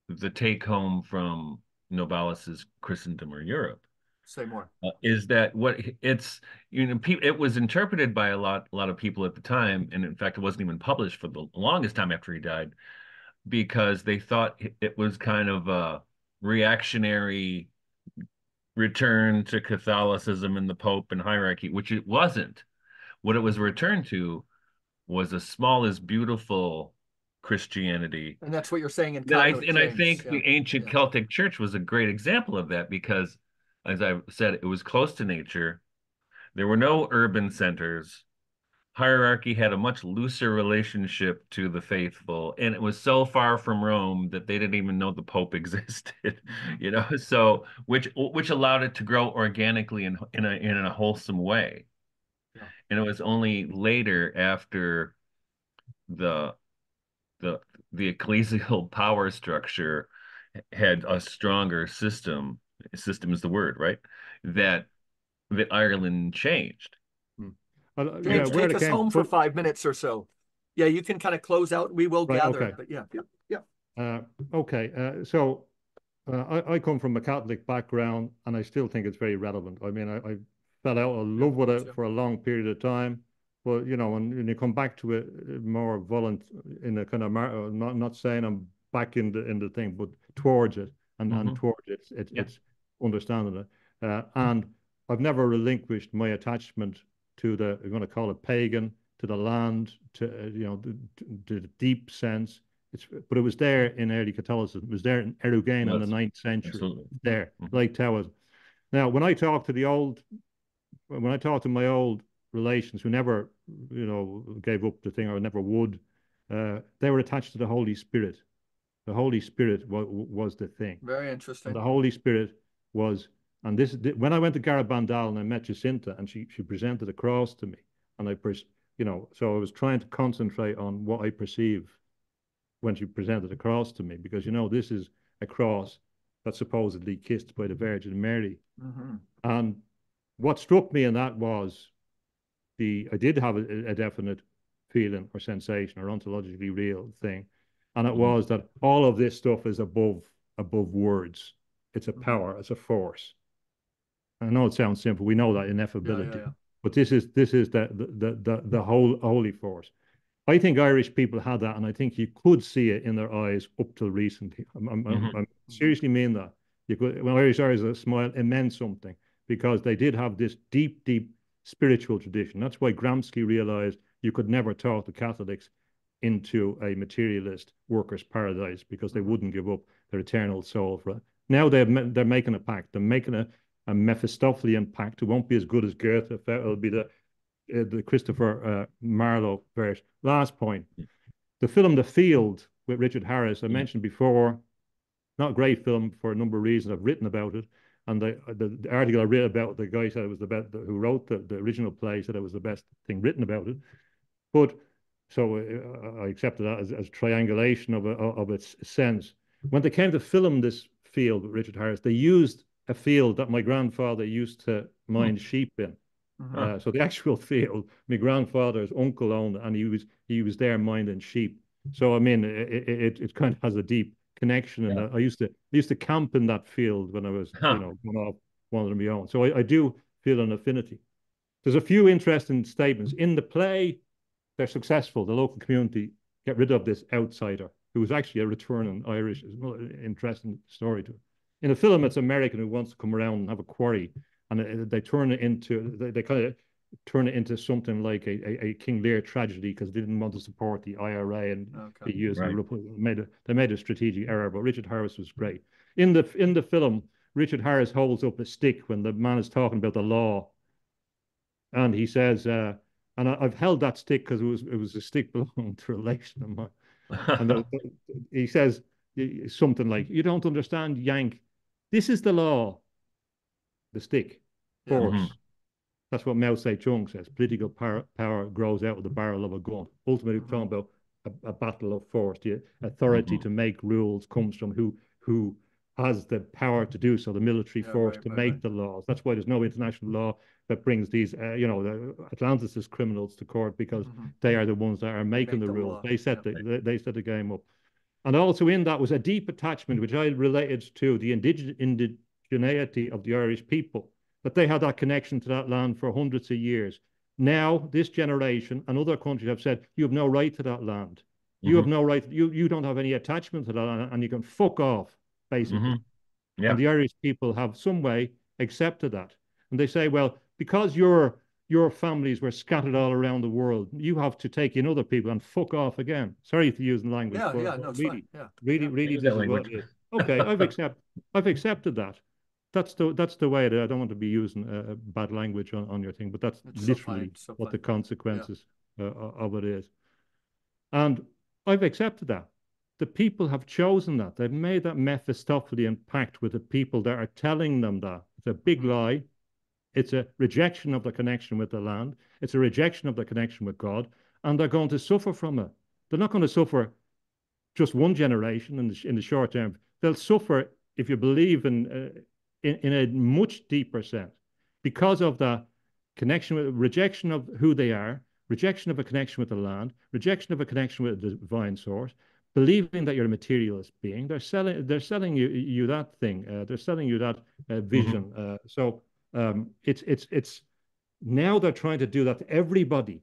Speaker 2: the take home from Novalis's Christendom or Europe.
Speaker 1: Say more.
Speaker 2: Is that what it's it was interpreted by a lot of people at the time, and in fact, it wasn't even published for the longest time after he died, because they thought it was kind of a reactionary return to Catholicism and the Pope and hierarchy, which it wasn't. What it was a return to was a small is beautiful Christianity.
Speaker 1: And that's what you're saying in
Speaker 2: And I,
Speaker 1: common with
Speaker 2: and I
Speaker 1: James.
Speaker 2: think
Speaker 1: Yeah.
Speaker 2: the ancient
Speaker 1: Yeah.
Speaker 2: Celtic church was a great example of that because, as I said, it was close to nature. There were no urban centers. Hierarchy had a much looser relationship to the faithful, and it was so far from Rome that they didn't even know the Pope existed, so which allowed it to grow organically in a wholesome way.
Speaker 1: Yeah.
Speaker 2: And it was only later after the the the ecclesial power structure had a stronger system. System is the word, right? That Ireland changed.
Speaker 3: Yeah,
Speaker 1: James,
Speaker 3: where
Speaker 1: take
Speaker 3: it
Speaker 1: us
Speaker 3: came
Speaker 1: home for
Speaker 3: from.
Speaker 1: 5 minutes or so. Yeah, you can kind of close out. We will
Speaker 3: Right,
Speaker 1: gather,
Speaker 3: okay.
Speaker 1: but yeah, yeah, yeah.
Speaker 3: Okay, so I come from a Catholic background, and I still think it's very relevant. I mean, I fell out of
Speaker 1: Yeah,
Speaker 3: love with it
Speaker 1: too.
Speaker 3: for a long period of time, but when you come back to it more violent in a kind of not saying I'm back in the thing, but towards it and towards it,
Speaker 2: Yeah.
Speaker 3: it's understanding it, and I've never relinquished my attachment to I'm going to call it pagan, to the land, to the deep sense. But it was there in early Catholicism. It was there in Erugain in the
Speaker 2: Was.
Speaker 3: 9th century.
Speaker 2: Absolutely.
Speaker 3: There, like towers. Now, when I talk to my old relations who never, gave up the thing or never would, they were attached to the Holy Spirit. The Holy Spirit was the thing,
Speaker 1: Very
Speaker 3: and
Speaker 1: interesting.
Speaker 3: the Holy Spirit was. And when I went to Garabandal and I met Jacinta, and she presented a cross to me, and so I was trying to concentrate on what I perceive when she presented the cross to me, because this is a cross that's supposedly kissed by the Virgin Mary.
Speaker 1: Mm-hmm.
Speaker 3: And what struck me in that was I did have a definite feeling or sensation or ontologically real thing, and it was that all of this stuff is above words. It's a power, it's a force. I know it sounds simple. We know that
Speaker 1: Yeah, yeah,
Speaker 3: ineffability,
Speaker 1: yeah.
Speaker 3: but this is the whole holy force. I think Irish people had that, and I think you could see it in their eyes up till recently. I'm seriously mean that. When Irish eyes smile, it meant something, because they did have this deep, deep spiritual tradition. That's why Gramsci realized you could never talk the Catholics into a materialist workers' paradise, because they wouldn't give up their eternal soul for it. Now they're making a pact. They're making a Mephistophelian pact. It won't be as good as Goethe. It'll be the Christopher Marlowe verse. Last point, the film The Field with Richard Harris, I mentioned before, not a great film for a number of reasons. I've written about it, and the article I read about, the guy said it was the best, who wrote the original play said it was the best thing written about it. But so I accepted that as triangulation of its sense. When they came to film this Field with Richard Harris, they used a field that my grandfather used to mind sheep in. So the actual field, my grandfather's uncle owned it, and he was there minding sheep. So I mean, it kind of has a deep connection in that. I used to camp in that field when I was going off one of my own. So I do feel an affinity. There's a few interesting statements in the play. They're successful. The local community get rid of this outsider who was actually a returning Irish. It's an interesting story to it. In the film, it's an American who wants to come around and have a quarry, and they turn it into they kind of turn it into something like a King Lear tragedy, because they didn't want to support the IRA and the US.
Speaker 2: Right.
Speaker 3: They made a strategic error. But Richard Harris was great in the film. Richard Harris holds up a stick when the man is talking about the law, and he says, and I've held that stick because it was a stick belonging to a relation of mine. And he says something like, "You don't understand, Yank. This is the law." The stick, force. That's what Mao Zedong says. Political power grows out of the barrel of a gun. Ultimately, we're talking about a battle of force. The authority to make rules comes from who has the power to do so, the military force to make the laws. That's why there's no international law that brings these, the Atlantis criminals to court, because they are the ones that are making the rules. They set they set the game up. And also in that was a deep attachment, which I related to the indigeneity of the Irish people, that they had that connection to that land for hundreds of years. Now, this generation and other countries have said, you have no right to that land. You have no right, you don't have any attachment to that land, and you can fuck off, basically. And the Irish people have some way accepted that. And they say, well, because your families were scattered all around the world, you have to take in other people and fuck off again. Sorry to use the language.
Speaker 1: No,
Speaker 3: really, this is what it is. Okay, I've accepted that. That's the way it is. I don't want to be using bad language on your thing, but that's literally what the consequences of it is. And I've accepted that. The people have chosen that. They've made that Mephistophelian pact with the people that are telling them that. It's a big lie. It's a rejection of the connection with the land. It's a rejection of the connection with God. And they're going to suffer from it. They're not going to suffer just one generation in the short term. They'll suffer, if you believe in a much deeper sense, because of the connection with rejection of who they are, rejection of a connection with the land, rejection of a connection with the divine source, believing that you're a materialist being. They're selling you that thing. They're selling you that vision. So it's now they're trying to do that to everybody.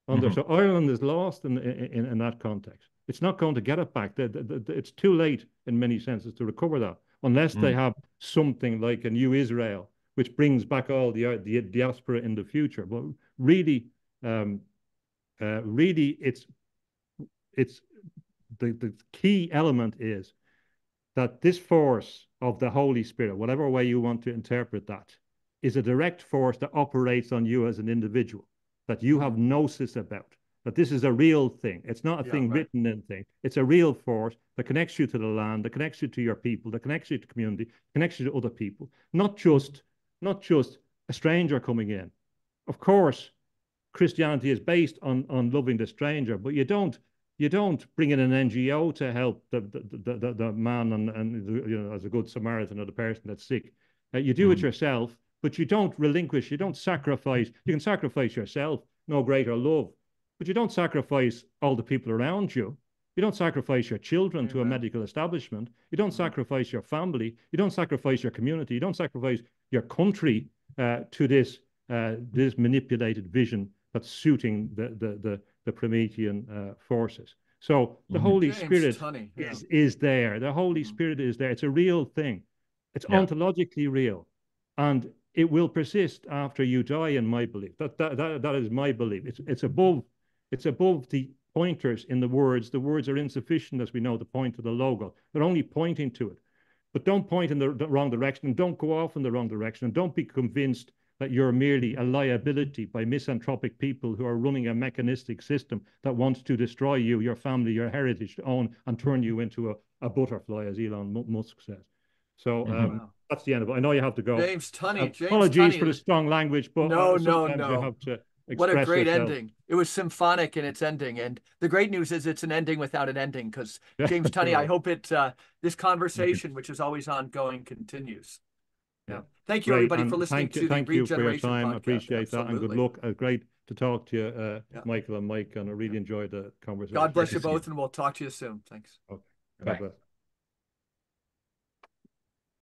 Speaker 3: So Ireland is lost in that context. It's not going to get it back. It's too late in many senses to recover that, unless they have something like a new Israel, which brings back all the diaspora in the future. But really, it's the key element is that this force of the Holy Spirit, whatever way you want to interpret that, is a direct force that operates on you as an individual, that you have gnosis about, that this is a real thing. It's not a thing written in thing. It's a real force that connects you to the land, that connects you to your people, that connects you to community, connects you to other people, not just a stranger coming in. Of course, Christianity is based on loving the stranger, but you don't bring in an NGO to help the man and as a good Samaritan or the person that's sick. You do it yourself, but you don't relinquish, you don't sacrifice. You can sacrifice yourself, no greater love, but you don't sacrifice all the people around you. You don't sacrifice your children to a medical establishment. You don't sacrifice your family. You don't sacrifice your community. You don't sacrifice your country to this manipulated vision that's suiting the Promethean forces. So the Holy Spirit is there. The Holy Spirit is there. It's a real thing. It's ontologically real, and it will persist after you die. In my belief, that is my belief. It's above the pointers in the words. The words are insufficient, as we know, to point to the logo. They're only pointing to it, but don't point in the wrong direction, and don't go off in the wrong direction, and don't be convinced that you're merely a liability by misanthropic people who are running a mechanistic system that wants to destroy you, your family, your heritage, to own and turn you into a butterfly, as Elon Musk says. So that's the end of it. I know you have to go.
Speaker 1: James Tunney.
Speaker 3: Apologies for the strong language, but
Speaker 1: no.
Speaker 3: You have to express
Speaker 1: what a great
Speaker 3: yourself.
Speaker 1: Ending. It was symphonic in its ending. And the great news is it's an ending without an ending, because James Tunney, I hope this conversation, which is always ongoing, continues. Yeah. Thank you, everybody, for listening to the Regeneration Podcast.
Speaker 3: Thank you for your time. I appreciate that. And good luck. Great to talk to you, Michael and Mike. And I really enjoyed the conversation.
Speaker 1: God bless you both, and we'll talk to you soon. Thanks.
Speaker 3: Okay. God bless.